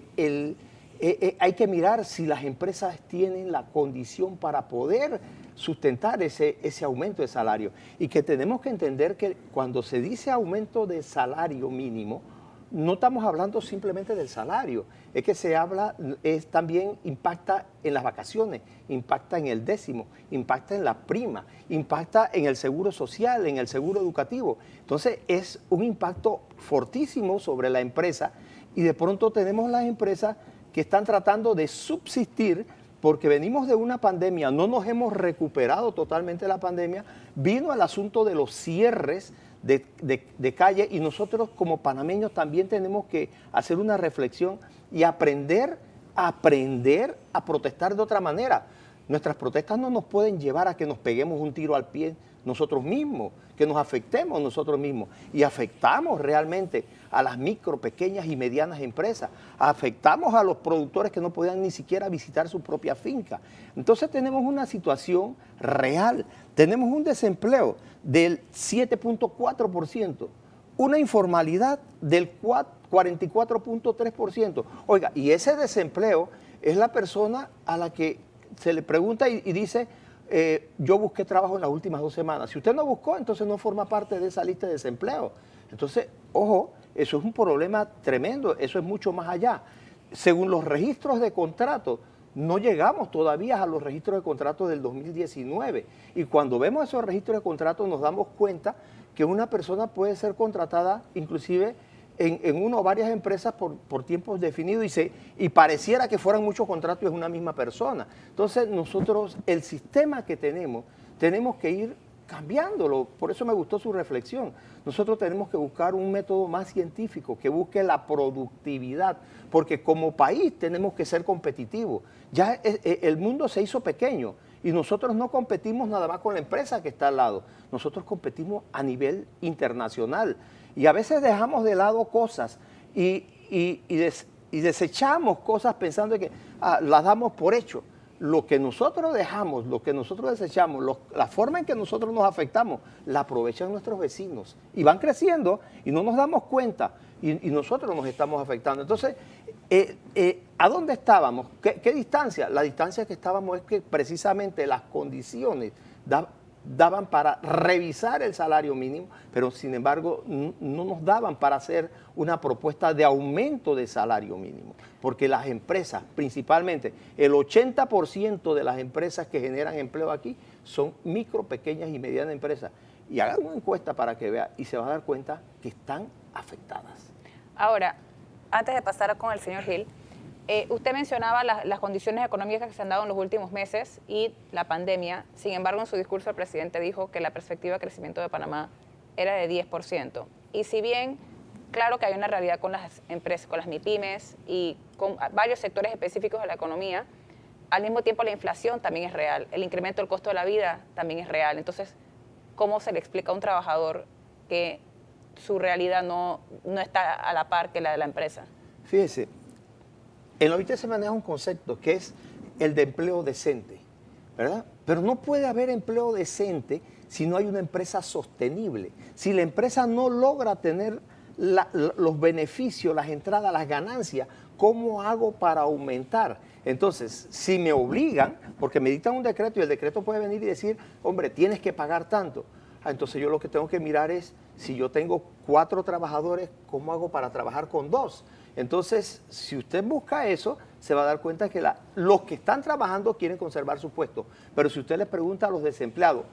hay que mirar si las empresas tienen la condición para poder sustentar ese aumento de salario y que tenemos que entender que cuando se dice aumento de salario mínimo no estamos hablando simplemente del salario, es que también impacta en las vacaciones, impacta en el décimo, impacta en la prima, impacta en el seguro social, en el seguro educativo. Entonces es un impacto fortísimo sobre la empresa y de pronto tenemos las empresas que están tratando de subsistir porque venimos de una pandemia, no nos hemos recuperado totalmente de la pandemia, vino el asunto de los cierres de calle y nosotros como panameños también tenemos que hacer una reflexión y aprender a protestar de otra manera. Nuestras protestas no nos pueden llevar a que nos peguemos un tiro al pie nosotros mismos, que nos afectemos nosotros mismos y afectamos realmente a las micro, pequeñas y medianas empresas, afectamos a los productores que no podían ni siquiera visitar su propia finca. Entonces tenemos una situación real, tenemos un desempleo del 7.4%, una informalidad del 44.3%. Oiga, y ese desempleo es la persona a la que se le pregunta y dice, yo busqué trabajo en las últimas 2 semanas. Si usted no buscó, entonces no forma parte de esa lista de desempleo. Entonces, ojo, eso es un problema tremendo, eso es mucho más allá. Según los registros de contrato, no llegamos todavía a los registros de contrato del 2019. Y cuando vemos esos registros de contrato nos damos cuenta que una persona puede ser contratada inclusive en una o varias empresas por tiempos definidos y pareciera que fueran muchos contratos y es una misma persona. Entonces nosotros, el sistema que tenemos que ir cambiándolo. Por eso me gustó su reflexión. Nosotros tenemos que buscar un método más científico que busque la productividad, porque como país tenemos que ser competitivos. Ya el mundo se hizo pequeño y nosotros no competimos nada más con la empresa que está al lado. Nosotros competimos a nivel internacional. Y a veces dejamos de lado cosas y desechamos cosas pensando que las damos por hecho. Lo que nosotros dejamos, lo que nosotros desechamos, la forma en que nosotros nos afectamos, la aprovechan nuestros vecinos. Y van creciendo y no nos damos cuenta y nosotros nos estamos afectando. Entonces, ¿a dónde estábamos? ¿Qué distancia? La distancia que estábamos es que precisamente las condiciones daban para revisar el salario mínimo, pero sin embargo no nos daban para hacer una propuesta de aumento de salario mínimo, porque las empresas, principalmente el 80% de las empresas que generan empleo aquí son micro, pequeñas y medianas empresas. Y hagan una encuesta para que vea y se va a dar cuenta que están afectadas. Ahora, antes de pasar con el señor Gil, usted mencionaba las condiciones económicas que se han dado en los últimos meses y la pandemia. Sin embargo, en su discurso el presidente dijo que la perspectiva de crecimiento de Panamá era de 10%. Y si bien, claro que hay una realidad con las empresas, con las MIPYMES y con varios sectores específicos de la economía, al mismo tiempo la inflación también es real, el incremento del costo de la vida también es real. Entonces, ¿cómo se le explica a un trabajador que su realidad no está a la par que la de la empresa? Fíjese, en la OIT se maneja un concepto que es el de empleo decente, ¿verdad? Pero no puede haber empleo decente si no hay una empresa sostenible. Si la empresa no logra tener los beneficios, las entradas, las ganancias, ¿cómo hago para aumentar? Entonces, si me obligan, porque me dictan un decreto y el decreto puede venir y decir, hombre, tienes que pagar tanto. Entonces yo lo que tengo que mirar es, si yo tengo 4 trabajadores, ¿cómo hago para trabajar con 2? Entonces, si usted busca eso, se va a dar cuenta que los que están trabajando quieren conservar su puesto. Pero si usted le pregunta a los desempleados,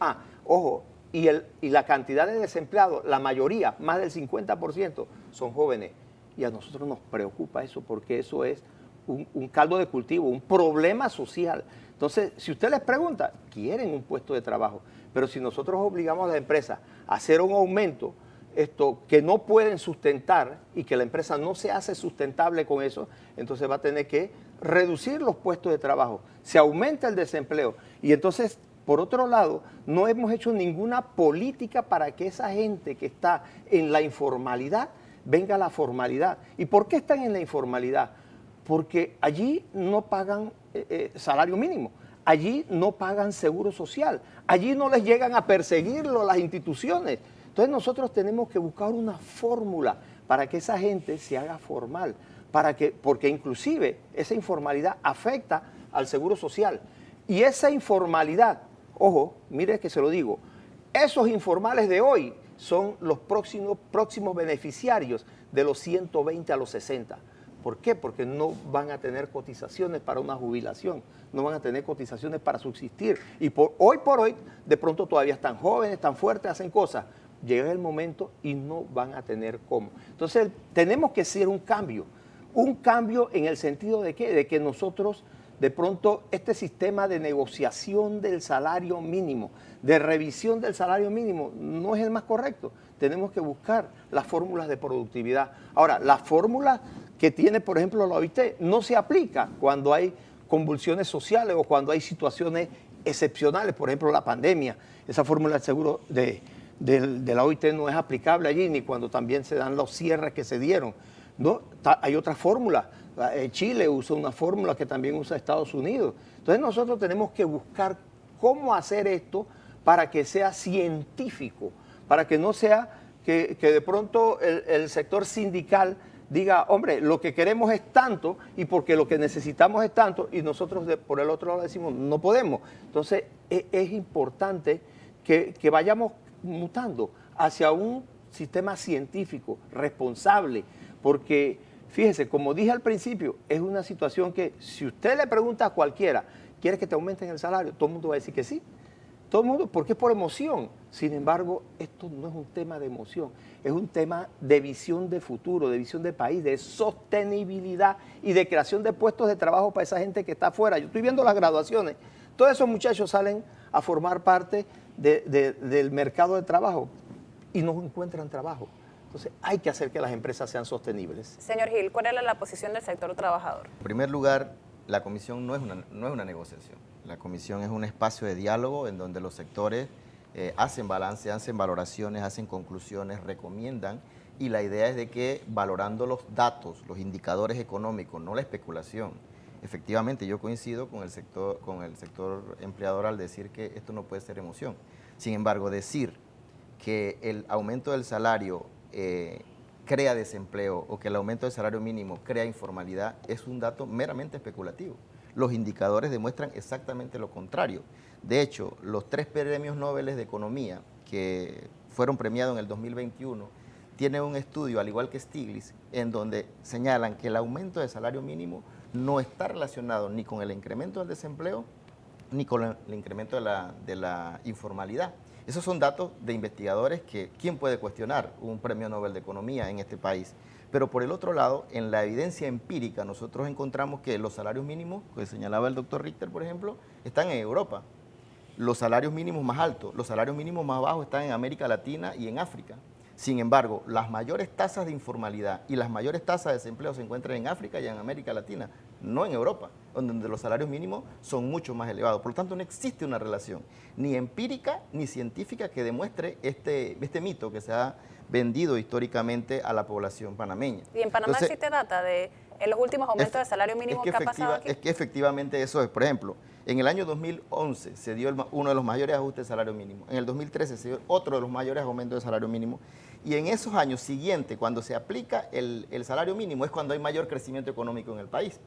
ojo, y la cantidad de desempleados, la mayoría, más del 50%, son jóvenes. Y a nosotros nos preocupa eso porque eso es un caldo de cultivo, un problema social. Entonces, si usted les pregunta, quieren un puesto de trabajo. Pero si nosotros obligamos a las empresas a hacer un aumento que no pueden sustentar y que la empresa no se hace sustentable con eso, entonces va a tener que reducir los puestos de trabajo. Se aumenta el desempleo. Y entonces, por otro lado, no hemos hecho ninguna política para que esa gente que está en la informalidad venga a la formalidad. ¿Y por qué están en la informalidad? Porque allí no pagan salario mínimo, allí no pagan seguro social, allí no les llegan a perseguirlo las instituciones. Entonces nosotros tenemos que buscar una fórmula para que esa gente se haga formal, porque inclusive esa informalidad afecta al seguro social. Y esa informalidad, ojo, mire que se lo digo, esos informales de hoy son los próximos beneficiarios de los 120 a los 60. ¿Por qué? Porque no van a tener cotizaciones para una jubilación, no van a tener cotizaciones para subsistir. Y hoy por hoy, de pronto todavía están jóvenes, están fuertes, hacen cosas. Llega el momento y no van a tener cómo. Entonces, tenemos que hacer un cambio en el sentido de ¿qué? De que nosotros, de pronto, este sistema de negociación del salario mínimo, de revisión del salario mínimo, no es el más correcto. Tenemos que buscar las fórmulas de productividad. Ahora, la fórmula que tiene, por ejemplo, la OIT no se aplica cuando hay convulsiones sociales o cuando hay situaciones excepcionales, por ejemplo, la pandemia. Esa fórmula del seguro de la OIT no es aplicable allí, ni cuando también se dan los cierres que se dieron, ¿no? Hay otras fórmulas. Chile usa una fórmula que también usa Estados Unidos. Entonces nosotros tenemos que buscar cómo hacer esto para que sea científico, para que no sea que de pronto el sector sindical diga, hombre, lo que queremos es tanto y porque lo que necesitamos es tanto y nosotros por el otro lado decimos, no podemos. Entonces es importante que vayamos mutando hacia un sistema científico, responsable, porque fíjese, como dije al principio, es una situación que si usted le pregunta a cualquiera, ¿quieres que te aumenten el salario? Todo el mundo va a decir que sí. Todo el mundo, porque es por emoción. Sin embargo, esto no es un tema de emoción, es un tema de visión de futuro, de visión de país, de sostenibilidad y de creación de puestos de trabajo para esa gente que está afuera. Yo estoy viendo las graduaciones, todos esos muchachos salen a formar parte del mercado de trabajo y no encuentran trabajo. Entonces hay que hacer que las empresas sean sostenibles. Señor Gil, ¿cuál era la posición del sector trabajador? En primer lugar, la comisión no es una negociación. La comisión es un espacio de diálogo en donde los sectores hacen balance, hacen valoraciones, hacen conclusiones, recomiendan, y la idea es de que valorando los datos, los indicadores económicos, no la especulación. Efectivamente, yo coincido con el sector empleador al decir que esto no puede ser emoción. Sin embargo, decir que el aumento del salario crea desempleo o que el aumento del salario mínimo crea informalidad es un dato meramente especulativo. Los indicadores demuestran exactamente lo contrario. De hecho, los 3 premios Nobel de Economía que fueron premiados en el 2021 tienen un estudio, al igual que Stiglitz, en donde señalan que el aumento del salario mínimo no está relacionado ni con el incremento del desempleo ni con el incremento de la informalidad. Esos son datos de investigadores que ¿quién puede cuestionar un premio Nobel de Economía en este país? Pero por el otro lado, en la evidencia empírica, nosotros encontramos que los salarios mínimos, que señalaba el doctor Richter, por ejemplo, están en Europa. Los salarios mínimos más altos, los salarios mínimos más bajos están en América Latina y en África. Sin embargo, las mayores tasas de informalidad y las mayores tasas de desempleo se encuentran en África y en América Latina, no en Europa, donde los salarios mínimos son mucho más elevados. Por lo tanto, no existe una relación ni empírica ni científica que demuestre este mito que se ha vendido históricamente a la población panameña. ¿Y en Panamá existe data de los últimos aumentos de salario mínimo que ha pasado aquí? Es que efectivamente eso es. Por ejemplo, en el año 2011 se dio uno de los mayores ajustes de salario mínimo. En el 2013 se dio otro de los mayores aumentos de salario mínimo. Y en esos años siguientes, cuando se aplica el salario mínimo, es cuando hay mayor crecimiento económico en el país.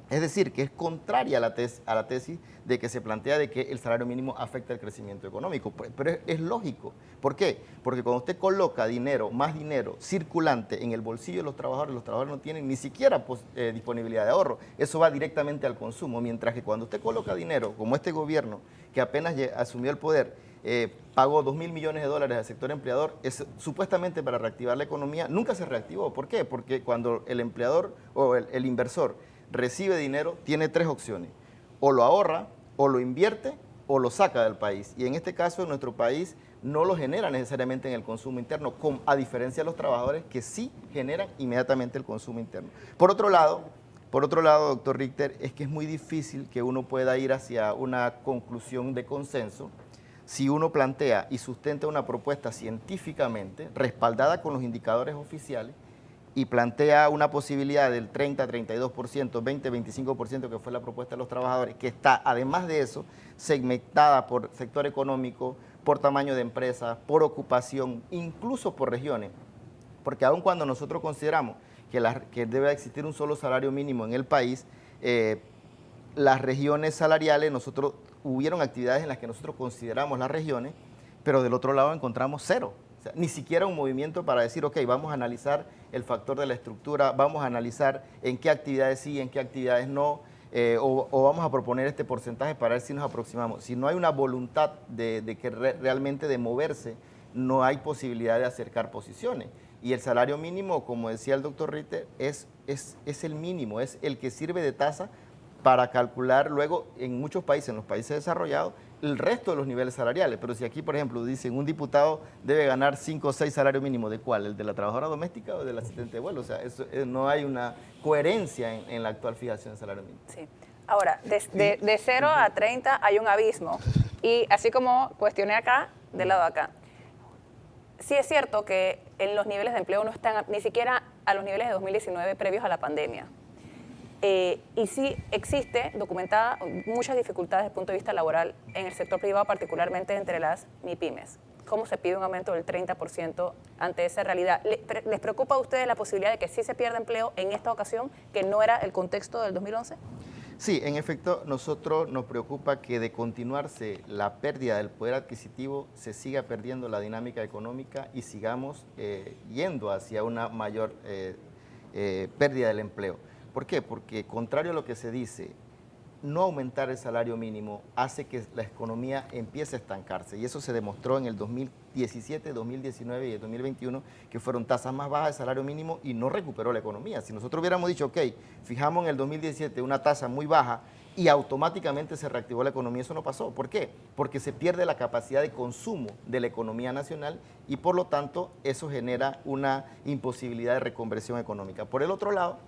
Es decir, que es contraria a la tesis de que se plantea de que el salario mínimo afecta el crecimiento económico. Pero es lógico. ¿Por qué? Porque cuando usted coloca dinero, más dinero circulante en el bolsillo de los trabajadores no tienen ni siquiera disponibilidad de ahorro. Eso va directamente al consumo. Mientras que cuando usted coloca dinero, como este gobierno, que apenas asumió el poder, pagó $2.000 millones al sector empleador, supuestamente para reactivar la economía, nunca se reactivó. ¿Por qué? Porque cuando el empleador o el inversor recibe dinero, tiene tres opciones: o lo ahorra, o lo invierte, o lo saca del país. Y en este caso, en nuestro país, no lo genera necesariamente en el consumo interno, a diferencia de los trabajadores que sí generan inmediatamente el consumo interno. Por otro lado, doctor Richter, es que es muy difícil que uno pueda ir hacia una conclusión de consenso si uno plantea y sustenta una propuesta científicamente, respaldada con los indicadores oficiales, y plantea una posibilidad del 30, 32%, 20, 25%, que fue la propuesta de los trabajadores, que está, además de eso, segmentada por sector económico, por tamaño de empresa, por ocupación, incluso por regiones. Porque aun cuando nosotros consideramos que debe existir un solo salario mínimo en el país, las regiones salariales, hubieron actividades en las que nosotros consideramos las regiones, pero del otro lado encontramos cero. O sea, ni siquiera un movimiento para decir, ok, vamos a analizar el factor de la estructura, vamos a analizar en qué actividades sí, en qué actividades no, o vamos a proponer este porcentaje para ver si nos aproximamos. Si no hay una voluntad de que realmente de moverse, no hay posibilidad de acercar posiciones. Y el salario mínimo, como decía el doctor Ritter, es el mínimo, es el que sirve de tasa para calcular luego en muchos países, en los países desarrollados, el resto de los niveles salariales. Pero si aquí, por ejemplo, dicen un diputado debe ganar 5 o 6 salarios mínimos, ¿de cuál? ¿El de la trabajadora doméstica o del asistente de vuelo? O sea, no hay una coherencia en la actual fijación del salario mínimo. Sí. Ahora, de 0 a 30 hay un abismo. Y así como cuestioné acá, del lado de acá, sí es cierto que en los niveles de empleo no están ni siquiera a los niveles de 2019 previos a la pandemia. Y sí existe documentada muchas dificultades desde el punto de vista laboral en el sector privado, particularmente entre las MIPYMES. ¿Cómo se pide un aumento del 30% ante esa realidad? ¿Les preocupa a ustedes la posibilidad de que sí se pierda empleo en esta ocasión, que no era el contexto del 2011? Sí, en efecto, nosotros nos preocupa que de continuarse la pérdida del poder adquisitivo se siga perdiendo la dinámica económica y sigamos yendo hacia una mayor pérdida del empleo. ¿Por qué? Porque contrario a lo que se dice, no aumentar el salario mínimo hace que la economía empiece a estancarse. Y eso se demostró en el 2017, 2019 y el 2021, que fueron tasas más bajas de salario mínimo y no recuperó la economía. Si nosotros hubiéramos dicho, ok, fijamos en el 2017 una tasa muy baja y automáticamente se reactivó la economía, eso no pasó. ¿Por qué? Porque se pierde la capacidad de consumo de la economía nacional y por lo tanto eso genera una imposibilidad de reconversión económica. Por el otro lado,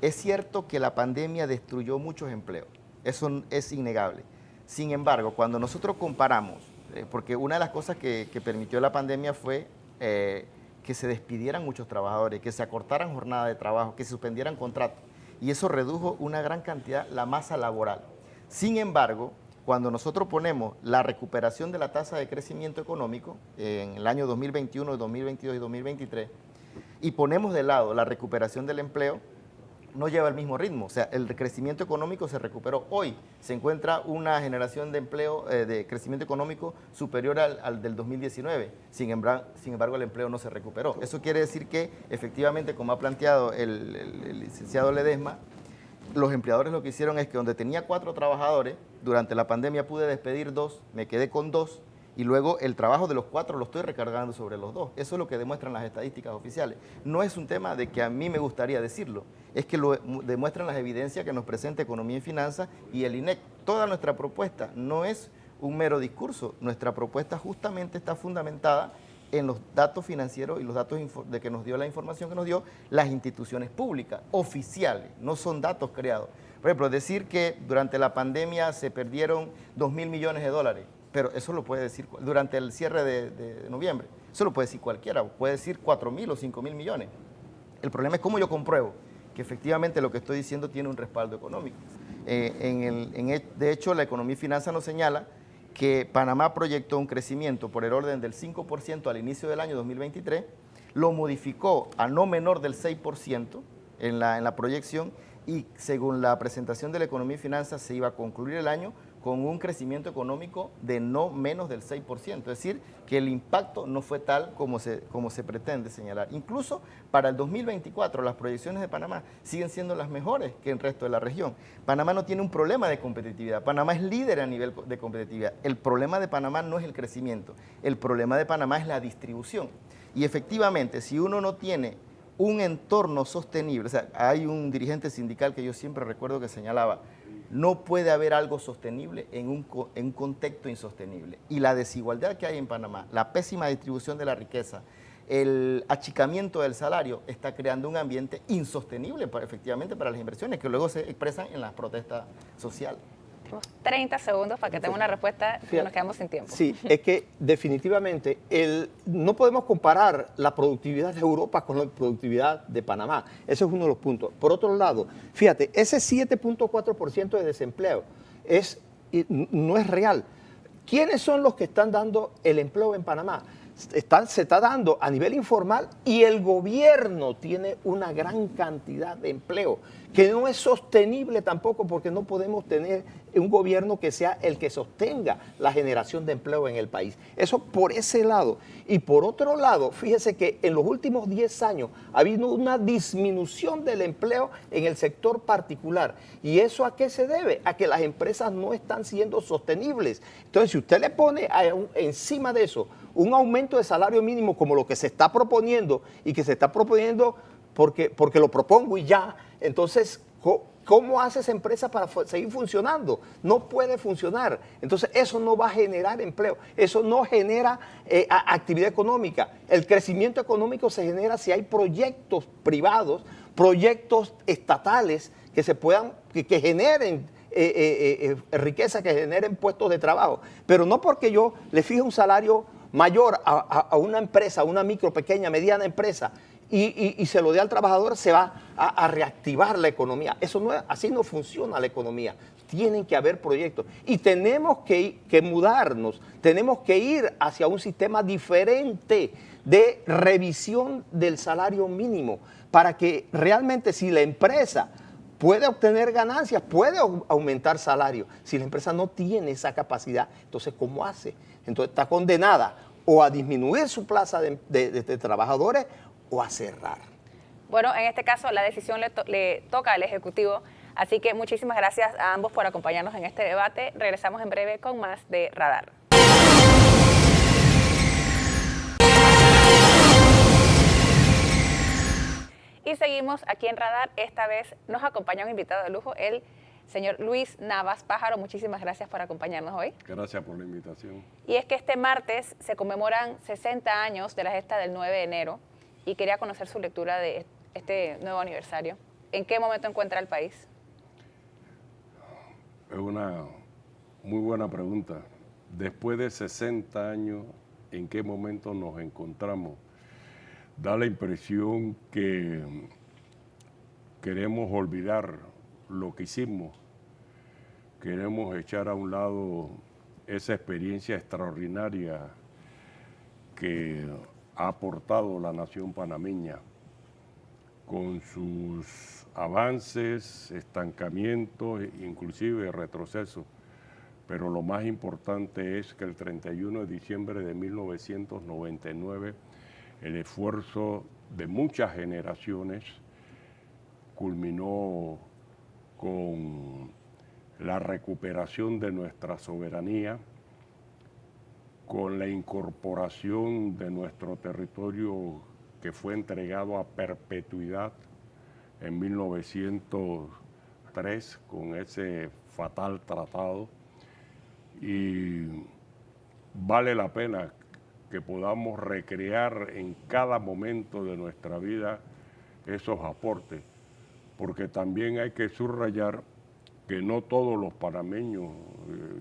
es cierto que la pandemia destruyó muchos empleos, eso es innegable. Sin embargo, cuando nosotros comparamos, porque una de las cosas que permitió la pandemia fue que se despidieran muchos trabajadores, que se acortaran jornadas de trabajo, que se suspendieran contratos, y eso redujo una gran cantidad la masa laboral. Sin embargo, cuando nosotros ponemos la recuperación de la tasa de crecimiento económico en el año 2021, 2022 y 2023, y ponemos de lado la recuperación del empleo, no lleva el mismo ritmo. O sea, el crecimiento económico se recuperó. Hoy se encuentra una generación de empleo, de crecimiento económico superior al del 2019. Sin embargo, el empleo no se recuperó. Eso quiere decir que, efectivamente, como ha planteado el licenciado Ledesma, los empleadores lo que hicieron es que donde tenía 4 trabajadores, durante la pandemia pude despedir 2, me quedé con 2, y luego el trabajo de los 4 lo estoy recargando sobre los 2. Eso es lo que demuestran las estadísticas oficiales. No es un tema de que a mí me gustaría decirlo, es que lo demuestran las evidencias que nos presenta Economía y Finanzas y el INEC. Toda nuestra propuesta no es un mero discurso, nuestra propuesta justamente está fundamentada en los datos financieros y los datos de que nos dio la información que nos dio las instituciones públicas, oficiales, no son datos creados. Por ejemplo, decir que durante la pandemia se perdieron $2.000 millones, pero eso lo puede decir durante el cierre de noviembre. Eso lo puede decir cualquiera, puede decir 4.000 o 5.000 millones. El problema es cómo yo compruebo que efectivamente lo que estoy diciendo tiene un respaldo económico. De hecho, la Economía y Finanzas nos señala que Panamá proyectó un crecimiento por el orden del 5% al inicio del año 2023, lo modificó a no menor del 6% en la proyección y según la presentación de la Economía y Finanzas se iba a concluir el año con un crecimiento económico de no menos del 6%, es decir, que el impacto no fue tal como se pretende señalar. Incluso para el 2024 las proyecciones de Panamá siguen siendo las mejores que el resto de la región. Panamá no tiene un problema de competitividad, Panamá es líder a nivel de competitividad. El problema de Panamá no es el crecimiento, el problema de Panamá es la distribución. Y efectivamente, si uno no tiene un entorno sostenible, o sea, hay un dirigente sindical que yo siempre recuerdo que señalaba, no puede haber algo sostenible en un contexto insostenible. Y la desigualdad que hay en Panamá, la pésima distribución de la riqueza, el achicamiento del salario está creando un ambiente insostenible efectivamente para las inversiones que luego se expresan en las protestas sociales. Tenemos 30 segundos para que tenga una respuesta y nos quedamos sin tiempo. Sí, es que definitivamente no podemos comparar la productividad de Europa con la productividad de Panamá. Ese es uno de los puntos. Por otro lado, fíjate, ese 7.4% de desempleo no es real. ¿Quiénes son los que están dando el empleo en Panamá? Se está dando a nivel informal y el gobierno tiene una gran cantidad de empleo que no es sostenible tampoco porque no podemos tener un gobierno que sea el que sostenga la generación de empleo en el país. Eso por ese lado. Y por otro lado, fíjese que en los últimos 10 años ha habido una disminución del empleo en el sector particular. ¿Y eso a qué se debe? A que las empresas no están siendo sostenibles. Entonces, si usted le pone encima de eso un aumento de salario mínimo como lo que se está proponiendo y que se está proponiendo porque lo propongo y ya, entonces, ¿cómo hace esa empresa para seguir funcionando? No puede funcionar. Entonces, eso no va a generar empleo, eso no genera actividad económica. El crecimiento económico se genera si hay proyectos privados, proyectos estatales que generen riqueza, que generen puestos de trabajo. Pero no porque yo le fije un salario mayor a una empresa, a una micro, pequeña, mediana empresa, y se lo dé al trabajador, se va a reactivar la economía. Así no funciona la economía. Tienen que haber proyectos. Y tenemos que mudarnos, tenemos que ir hacia un sistema diferente de revisión del salario mínimo, para que realmente si la empresa puede obtener ganancias, puede aumentar salario. Si la empresa no tiene esa capacidad, entonces ¿cómo hace? Entonces está condenada o a disminuir su plaza de trabajadores o a cerrar. Bueno, en este caso la decisión le toca al Ejecutivo, así que muchísimas gracias a ambos por acompañarnos en este debate. Regresamos en breve con más de Radar. Y seguimos aquí en Radar. Esta vez nos acompaña un invitado de lujo, el señor Luis Navas Pájaro. Muchísimas gracias por acompañarnos hoy. Gracias por la invitación. Y es que este martes se conmemoran 60 años de la gesta del 9 de enero y quería conocer su lectura de este nuevo aniversario. ¿En qué momento encuentra el país? Es una muy buena pregunta. Después de 60 años, ¿en qué momento nos encontramos? Da la impresión que queremos olvidar lo que hicimos, queremos echar a un lado esa experiencia extraordinaria que ha aportado la nación panameña con sus avances, estancamientos, inclusive retrocesos. Pero lo más importante es que el 31 de diciembre de 1999 el esfuerzo de muchas generaciones culminó con la recuperación de nuestra soberanía, con la incorporación de nuestro territorio que fue entregado a perpetuidad en 1903 con ese fatal tratado, y vale la pena que podamos recrear en cada momento de nuestra vida esos aportes, porque también hay que subrayar que no todos los panameños,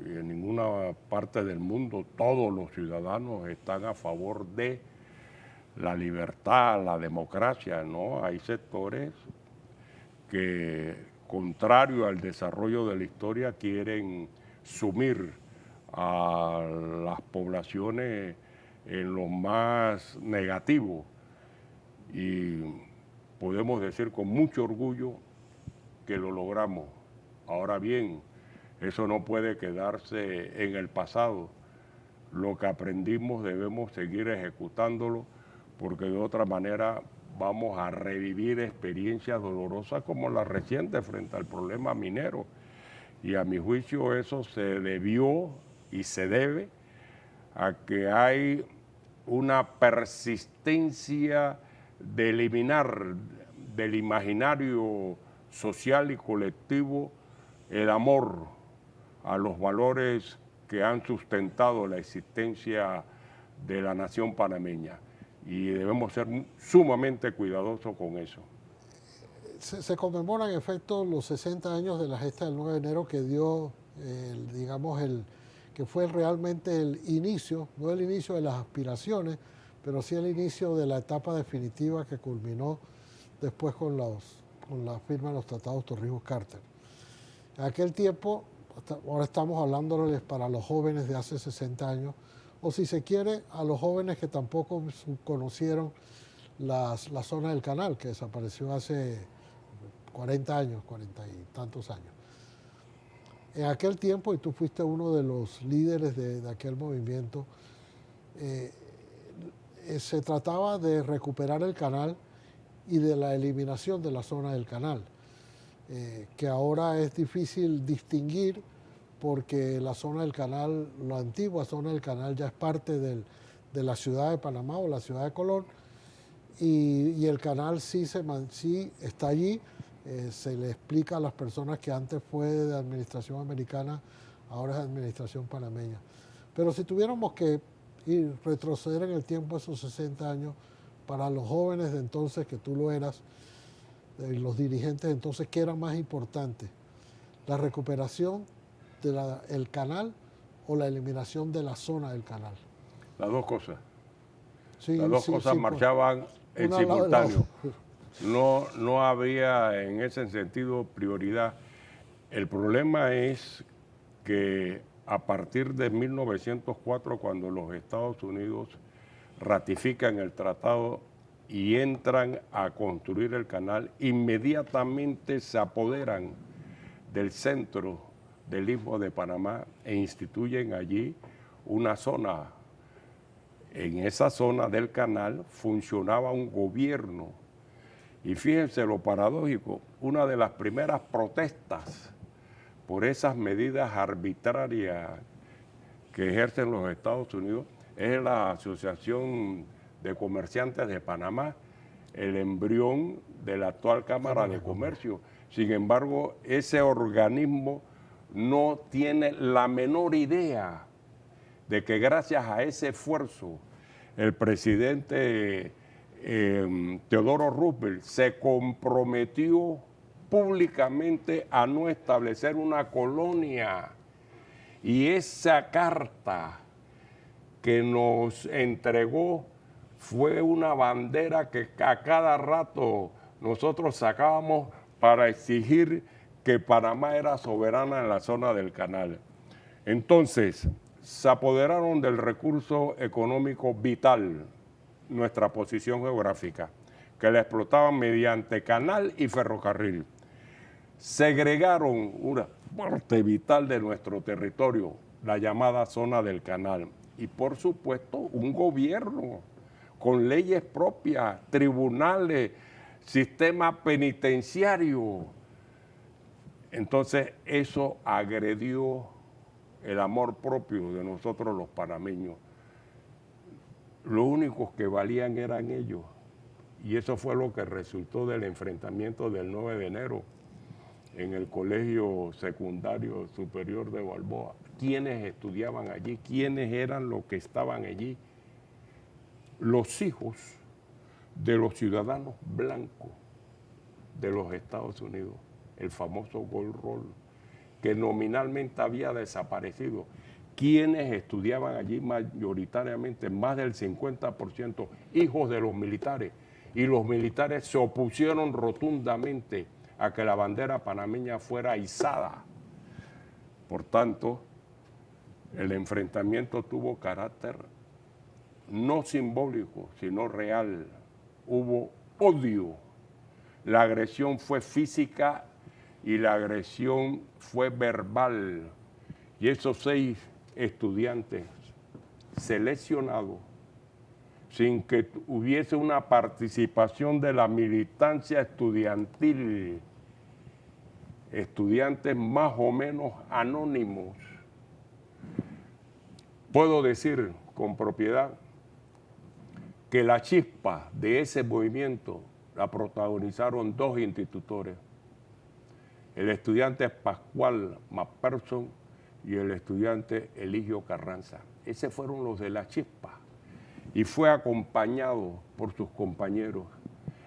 en ninguna parte del mundo, todos los ciudadanos están a favor de la libertad, la democracia, ¿no? Hay sectores que, contrario al desarrollo de la historia, quieren sumir a las poblaciones en lo más negativo, y podemos decir con mucho orgullo que lo logramos. Ahora bien, eso no puede quedarse en el pasado. Lo que aprendimos debemos seguir ejecutándolo, porque de otra manera vamos a revivir experiencias dolorosas como la reciente frente al problema minero. Y a mi juicio eso se debió y se debe a que hay una persistencia de eliminar del imaginario social y colectivo el amor a los valores que han sustentado la existencia de la nación panameña. Y debemos ser sumamente cuidadosos con eso. Se conmemoran en efecto los 60 años de la gesta del 9 de enero que dio, que fue realmente el inicio, no el inicio de las aspiraciones, pero sí el inicio de la etapa definitiva que culminó después con la firma de los tratados Torrijos-Carter. En aquel tiempo, ahora estamos hablándoles para los jóvenes de hace 60 años, o si se quiere, a los jóvenes que tampoco conocieron la zona del canal, que desapareció hace 40 años, 40 y tantos años. En aquel tiempo, y tú fuiste uno de los líderes de aquel movimiento, se trataba de recuperar el canal y de la eliminación de la zona del canal, que ahora es difícil distinguir porque la zona del canal, la antigua zona del canal ya es parte de la ciudad de Panamá o la ciudad de Colón, y el canal sí está allí. Se le explica a las personas que antes fue de administración americana, ahora es de administración panameña. Pero si tuviéramos que retroceder en el tiempo esos 60 años, para los jóvenes de entonces, que tú lo eras, los dirigentes de entonces, ¿qué era más importante? ¿La recuperación del canal o la eliminación de la zona del canal? Las dos cosas. Sí, Las dos cosas marchaban en simultáneo. No había en ese sentido prioridad. El problema es que a partir de 1904, cuando los Estados Unidos ratifican el tratado y entran a construir el canal, inmediatamente se apoderan del centro del Istmo de Panamá e instituyen allí una zona. En esa zona del canal funcionaba un gobierno. Y fíjense lo paradójico, una de las primeras protestas por esas medidas arbitrarias que ejercen los Estados Unidos es la Asociación de Comerciantes de Panamá, el embrión de la actual Cámara de Comercio. Sin embargo, ese organismo no tiene la menor idea de que gracias a ese esfuerzo el presidente Teodoro Roosevelt se comprometió públicamente a no establecer una colonia, y esa carta que nos entregó fue una bandera que a cada rato nosotros sacábamos para exigir que Panamá era soberana en la zona del canal. Entonces, se apoderaron del recurso económico vital, nuestra posición geográfica, que la explotaban mediante canal y ferrocarril. Segregaron una parte vital de nuestro territorio, la llamada zona del canal, y por supuesto un gobierno con leyes propias, tribunales, sistema penitenciario. Entonces eso agredió el amor propio de nosotros los panameños. Los únicos que valían eran ellos. Y eso fue lo que resultó del enfrentamiento del 9 de enero en el Colegio Secundario Superior de Balboa. ¿Quiénes estudiaban allí? ¿Quiénes eran los que estaban allí? Los hijos de los ciudadanos blancos de los Estados Unidos, el famoso Gold Roll, que nominalmente había desaparecido. Quienes estudiaban allí mayoritariamente, más del 50%, hijos de los militares, y los militares se opusieron rotundamente a que la bandera panameña fuera izada. Por tanto, el enfrentamiento tuvo carácter no simbólico, sino real. Hubo odio. La agresión fue física y la agresión fue verbal. Y esos 6 estudiantes seleccionados, sin que hubiese una participación de la militancia estudiantil, estudiantes más o menos anónimos, puedo decir con propiedad que la chispa de ese movimiento la protagonizaron 2 institutores, el estudiante Pascual Macpherson y el estudiante Eligio Carranza. Esos fueron los de la chispa y fue acompañado por sus compañeros.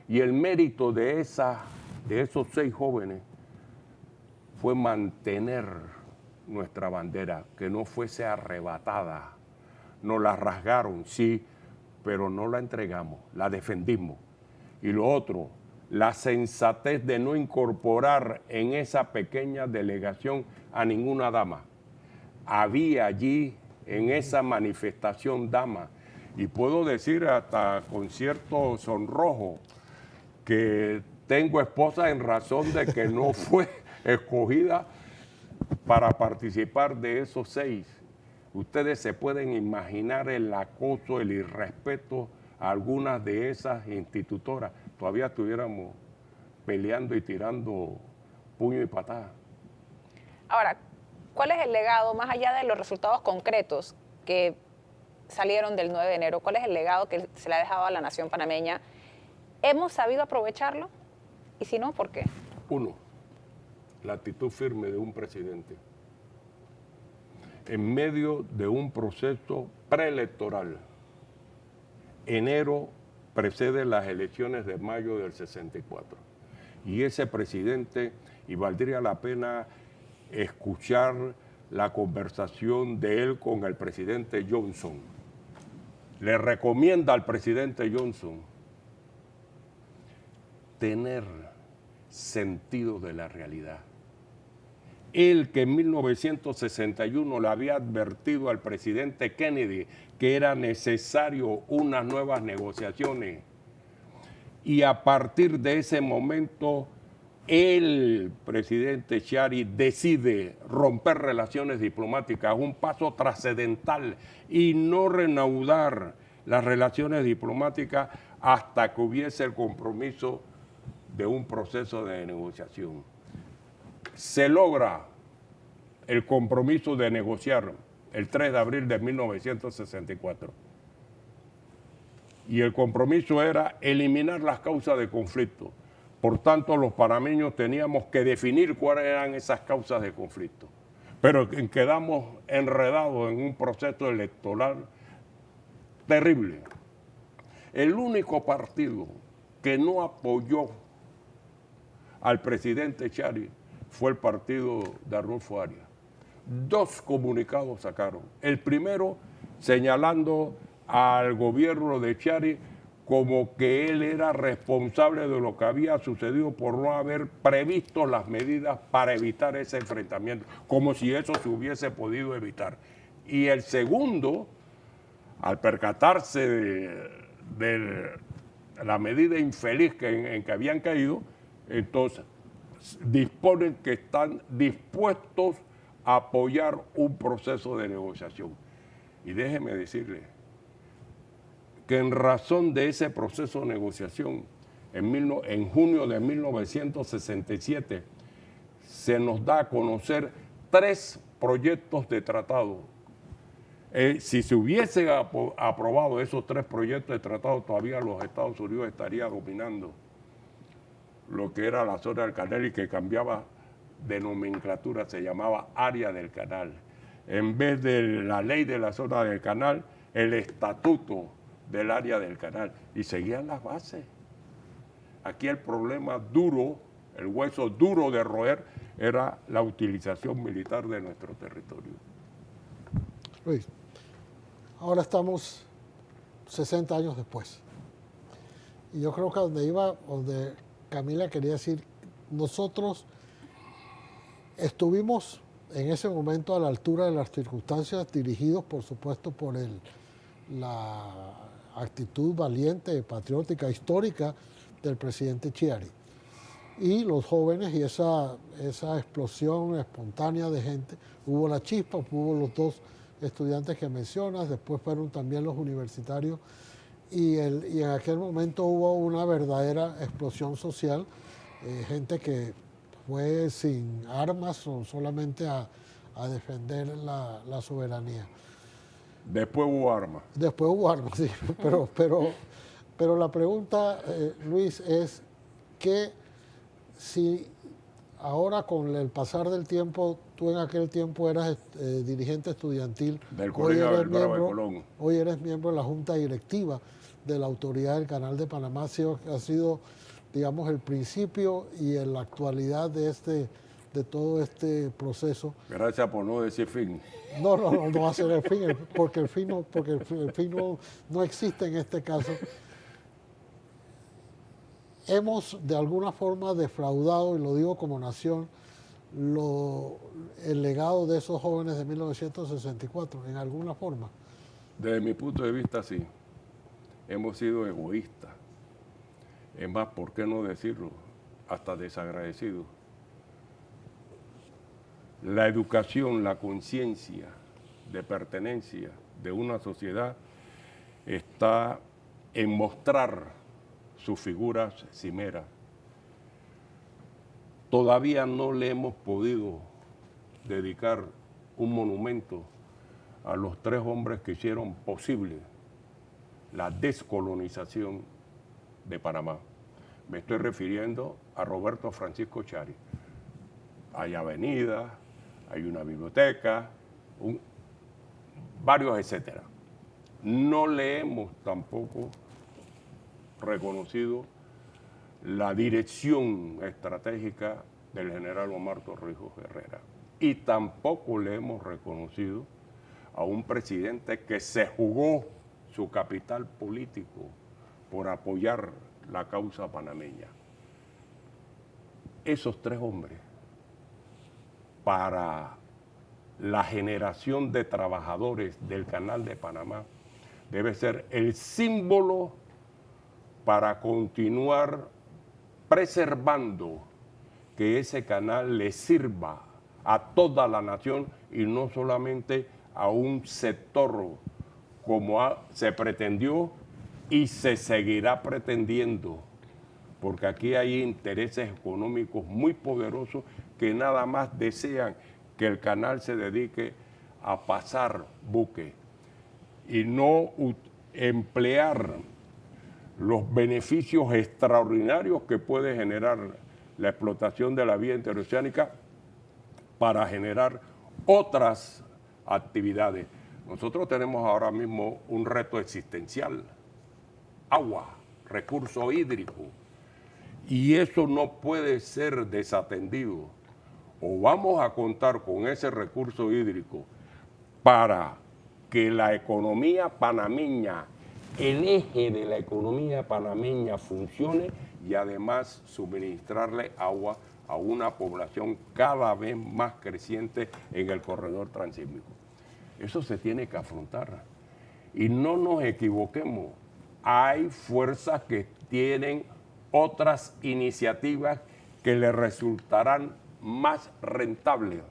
Y el mérito de esos 6 jóvenes fue mantener nuestra bandera, que no fuese arrebatada. Nos la rasgaron, sí, pero no la entregamos, la defendimos. Y lo otro, la sensatez de no incorporar en esa pequeña delegación a ninguna dama. Había allí, en esa manifestación, damas. Y puedo decir hasta con cierto sonrojo que tengo esposa en razón de que no fue escogida para participar de esos 6. Ustedes se pueden imaginar el acoso, el irrespeto a algunas de esas institutoras. Todavía estuviéramos peleando y tirando puño y patada. Ahora, ¿cuál es el legado, más allá de los resultados concretos que salieron del 9 de enero? ¿Cuál es el legado que se le ha dejado a la nación panameña? ¿Hemos sabido aprovecharlo? Y si no, ¿por qué? 1, la actitud firme de un presidente en medio de un proceso preelectoral. Enero precede las elecciones de mayo del 64. Y ese presidente, y valdría la pena escuchar la conversación de él con el presidente Johnson. Le recomienda al presidente Johnson tener sentido de la realidad. Él, que en 1961 le había advertido al presidente Kennedy que era necesario unas nuevas negociaciones, y a partir de ese momento el presidente Chiari decide romper relaciones diplomáticas, un paso trascendental, y no reanudar las relaciones diplomáticas hasta que hubiese el compromiso de un proceso de negociación. Se logra el compromiso de negociar el 3 de abril de 1964. Y el compromiso era eliminar las causas de conflicto. Por tanto, los panameños teníamos que definir cuáles eran esas causas de conflicto. Pero quedamos enredados en un proceso electoral terrible. El único partido que no apoyó al presidente Chiari fue el partido de Arnulfo Arias. 2 comunicados sacaron. El primero señalando al gobierno de Chiari como que él era responsable de lo que había sucedido por no haber previsto las medidas para evitar ese enfrentamiento, como si eso se hubiese podido evitar. Y el segundo, al percatarse de la medida infeliz en que habían caído, entonces disponen que están dispuestos a apoyar un proceso de negociación. Y déjeme decirle que en razón de ese proceso de negociación, en junio de 1967, se nos da a conocer 3 proyectos de tratado. Si se hubiesen aprobado esos 3 proyectos de tratado, todavía los Estados Unidos estarían dominando lo que era la zona del canal y que cambiaba de nomenclatura, se llamaba área del canal. En vez de la ley de la zona del canal, el estatuto del área del canal. Y seguían las bases. Aquí el problema duro, el hueso duro de roer, era la utilización militar de nuestro territorio. Luis, ahora estamos 60 años después. Y yo creo que donde Camila quería decir, nosotros estuvimos en ese momento a la altura de las circunstancias, dirigidos por supuesto por la actitud valiente, patriótica, histórica del presidente Chiari. y los jóvenes y esa explosión espontánea de gente. Hubo la chispa, hubo los dos estudiantes que mencionas, después fueron también los universitarios y en aquel momento hubo una verdadera explosión social, gente que fue sin armas o solamente a defender la soberanía. Después hubo armas. Después hubo armas, sí, pero la pregunta, Luis, es que si ahora con el pasar del tiempo, tú en aquel tiempo eras dirigente estudiantil, Del Colegio Álvaro de Colón. Hoy eres miembro de la Junta Directiva de la Autoridad del Canal de Panamá, ha sido, digamos, el principio y en la actualidad de todo este proceso. Gracias por no decir fin. No va a ser el fin, porque el fin no existe en este caso. Hemos de alguna forma defraudado, y lo digo como nación, el legado de esos jóvenes de 1964, en alguna forma. Desde mi punto de vista, sí. Hemos sido egoístas. Es más, ¿por qué no decirlo? Hasta desagradecidos. La educación, la conciencia de pertenencia de una sociedad está en mostrar sus figuras cimeras. Todavía no le hemos podido dedicar un monumento a los 3 hombres que hicieron posible la descolonización de Panamá. Me estoy refiriendo a Roberto Francisco Chari. Hay avenidas, hay una biblioteca, varios etcétera. No le hemos tampoco reconocido la dirección estratégica del general Omar Torrijos Herrera. Y tampoco le hemos reconocido a un presidente que se jugó su capital político por apoyar la causa panameña. Esos 3 hombres, para la generación de trabajadores del Canal de Panamá, debe ser el símbolo para continuar preservando que ese canal le sirva a toda la nación y no solamente a un sector como se pretendió y se seguirá pretendiendo, porque aquí hay intereses económicos muy poderosos que nada más desean que el canal se dedique a pasar buques y no emplear los beneficios extraordinarios que puede generar la explotación de la vía interoceánica para generar otras actividades. Nosotros tenemos ahora mismo un reto existencial: agua, recurso hídrico, y eso no puede ser desatendido. O vamos a contar con ese recurso hídrico para que la economía panameña, el eje de la economía panameña funcione, y además suministrarle agua a una población cada vez más creciente en el corredor transísmico. Eso se tiene que afrontar. Y no nos equivoquemos, hay fuerzas que tienen otras iniciativas que le resultarán más rentables.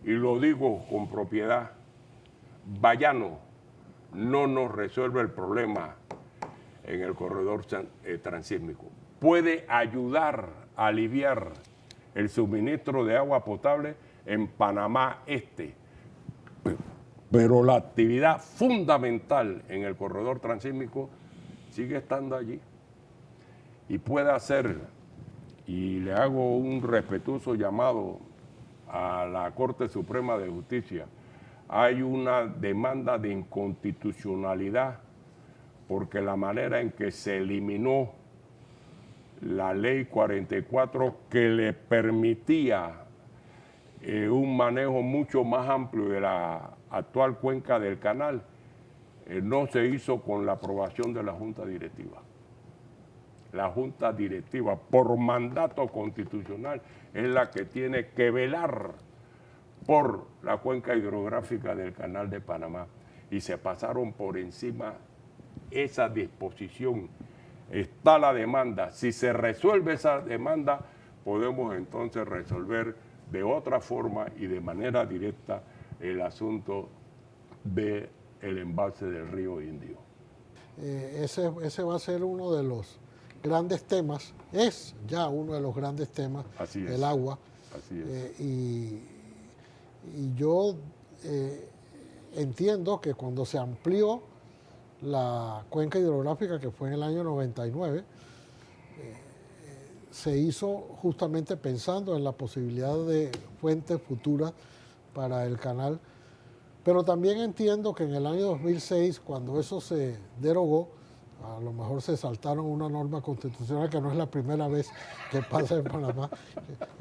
Y lo digo con propiedad, Bayano no nos resuelve el problema en el corredor transísmico. Puede ayudar a aliviar el suministro de agua potable en Panamá Este, pero la actividad fundamental en el corredor transísmico sigue estando allí. Y puede hacer, y le hago un respetuoso llamado a la Corte Suprema de Justicia, hay una demanda de inconstitucionalidad porque la manera en que se eliminó la ley 44 que le permitía un manejo mucho más amplio de la actual cuenca del canal, no se hizo con la aprobación de la Junta Directiva. La Junta Directiva, por mandato constitucional, es la que tiene que velar por la cuenca hidrográfica del Canal de Panamá, y se pasaron por encima esa disposición está la demanda. Si se resuelve esa demanda, podemos entonces resolver de otra forma y de manera directa el asunto del embalse del río Indio. Ese va a ser uno de los grandes temas, es ya uno de los grandes temas, Así es. el agua. Así es. Y yo entiendo que cuando se amplió la cuenca hidrográfica, que fue en el año 99, se hizo justamente pensando en la posibilidad de fuentes futuras para el canal. Pero también entiendo que en el año 2006, cuando eso se derogó, a lo mejor se saltaron una norma constitucional, que no es la primera vez que pasa en Panamá,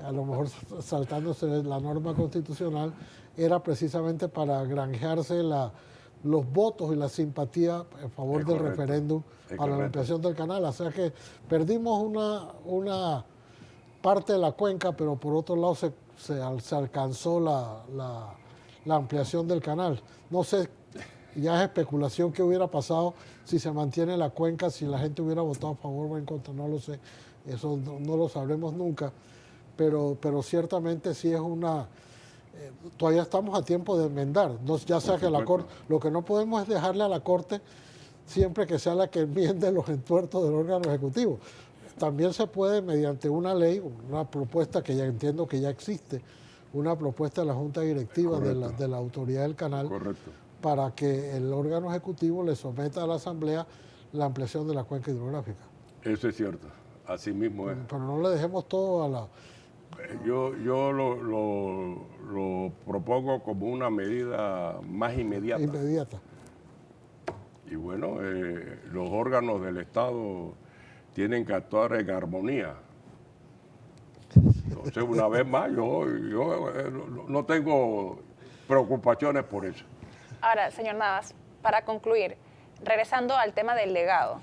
a lo mejor saltándose la norma constitucional, era precisamente para granjearse los votos y la simpatía en favor del referéndum para la ampliación del canal. O sea que perdimos una parte de la cuenca, pero por otro lado se alcanzó la ampliación del canal. No sé, ya es especulación qué hubiera pasado si se mantiene la cuenca, si la gente hubiera votado a favor o en contra, no lo sé. Eso no lo sabremos nunca, pero ciertamente sí es una... todavía estamos a tiempo de enmendar. Ya sea que la Corte, lo que no podemos es dejarle a la Corte siempre que sea la que enmiende los entuertos del órgano ejecutivo. También se puede, mediante una ley, una propuesta que ya entiendo que ya existe, una propuesta de la Junta Directiva de la Autoridad del Canal, Correcto, para que el órgano ejecutivo le someta a la Asamblea la ampliación de la cuenca hidrográfica. eso es cierto, así mismo es. Pero no le dejemos todo a la... Yo lo propongo como una medida más inmediata. Inmediata. Y bueno, los órganos del Estado tienen que actuar en armonía. Entonces, una vez más, yo no tengo preocupaciones por eso. Ahora, señor Navas, para concluir, regresando al tema del legado,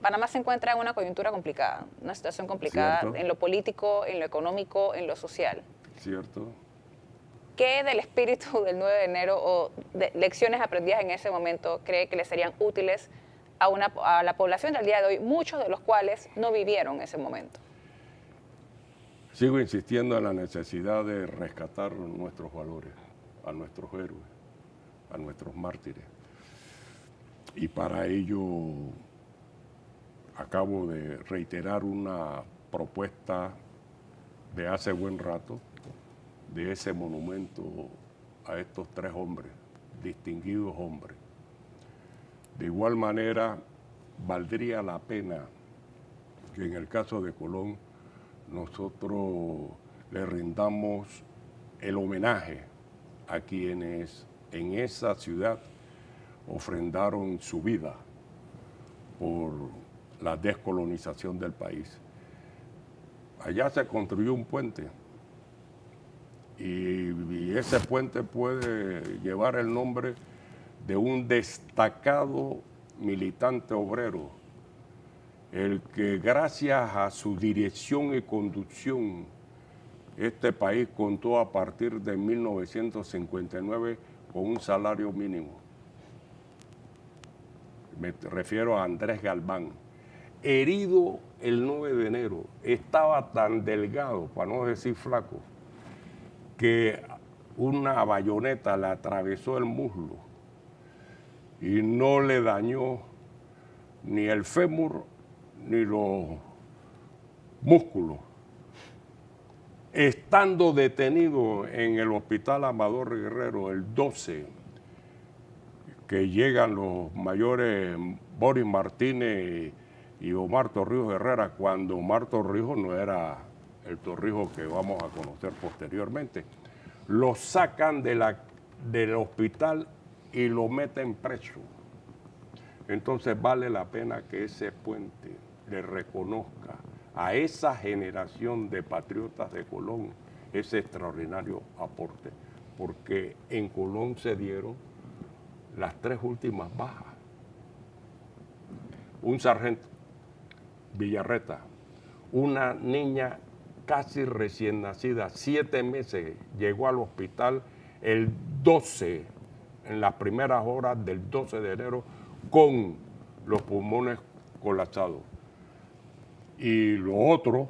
Panamá se encuentra en una coyuntura complicada, una situación complicada. Cierto. En lo político, en lo económico, en lo social. ¿Cierto? ¿Qué del espíritu del 9 de enero o de lecciones aprendidas en ese momento cree que le serían útiles a la población del día de hoy, muchos de los cuales no vivieron ese momento? Sigo insistiendo en la necesidad de rescatar nuestros valores, a nuestros héroes, a nuestros mártires. Y para ello acabo de reiterar una propuesta de hace buen rato de ese monumento a estos tres hombres, distinguidos hombres. De igual manera, valdría la pena que en el caso de Colón nosotros le rindamos el homenaje a quienes en esa ciudad ofrendaron su vida por la descolonización del país. Allá se construyó un puente y ese puente puede llevar el nombre de un destacado militante obrero, el que gracias a su dirección y conducción este país contó a partir de 1959 con un salario mínimo. Me refiero a Andrés Galván. Herido el 9 de enero, estaba tan delgado, para no decir flaco, que una bayoneta le atravesó el muslo y no le dañó ni el fémur ni los músculos. Estando detenido en el Hospital Amador Guerrero el 12, que llegan los mayores Boris Martínez y Omar Torrijos Herrera, cuando Omar Torrijos no era el Torrijos que vamos a conocer posteriormente, lo sacan del hospital y lo meten preso. Entonces vale la pena que ese puente le reconozca a esa generación de patriotas de Colón ese extraordinario aporte, porque en Colón se dieron las tres últimas bajas. Un sargento, Villarreta, una niña casi recién nacida, 7 meses, llegó al hospital el 12, en las primeras horas del 12 de enero, con los pulmones colapsados. Y lo otro,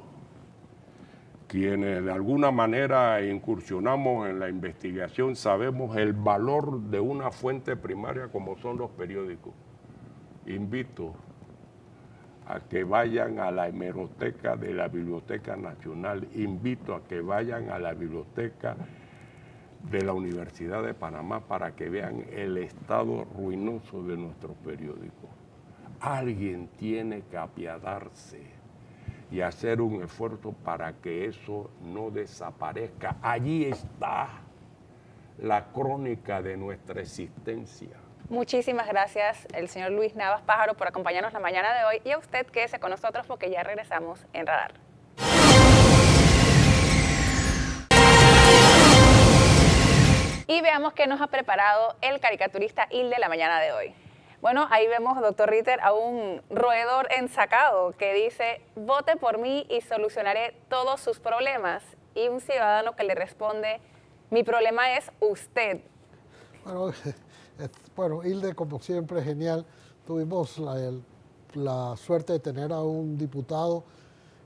quienes de alguna manera incursionamos en la investigación sabemos el valor de una fuente primaria como son los periódicos. Invito a que vayan a la hemeroteca de la Biblioteca Nacional, invito a que vayan a la biblioteca de la Universidad de Panamá para que vean el estado ruinoso de nuestros periódicos. Alguien tiene que apiadarse y hacer un esfuerzo para que eso no desaparezca. Allí está la crónica de nuestra existencia. Muchísimas gracias, el señor Luis Navas Pájaro, por acompañarnos la mañana de hoy. Y a usted, quédese con nosotros porque ya regresamos en Radar. Y veamos qué nos ha preparado el caricaturista Hilde la mañana de hoy. Bueno, ahí vemos, doctor Ritter, a un roedor ensacado que dice: vote por mí y solucionaré todos sus problemas. Y un ciudadano que le responde: mi problema es usted. Bueno, Hilde, como siempre, genial. Tuvimos la suerte de tener a un diputado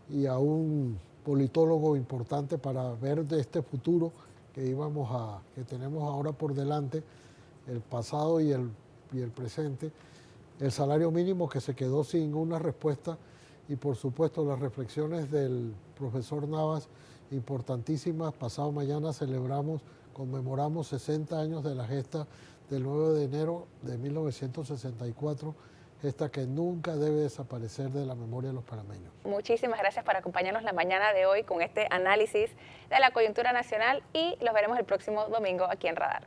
y a un politólogo importante para ver de este futuro que tenemos ahora por delante, el pasado y el presente, el salario mínimo que se quedó sin una respuesta y por supuesto las reflexiones del profesor Navas importantísimas. Pasado mañana conmemoramos 60 años de la gesta del 9 de enero de 1964, gesta que nunca debe desaparecer de la memoria de los panameños. Muchísimas gracias por acompañarnos la mañana de hoy con este análisis de la coyuntura nacional y los veremos el próximo domingo aquí en Radar.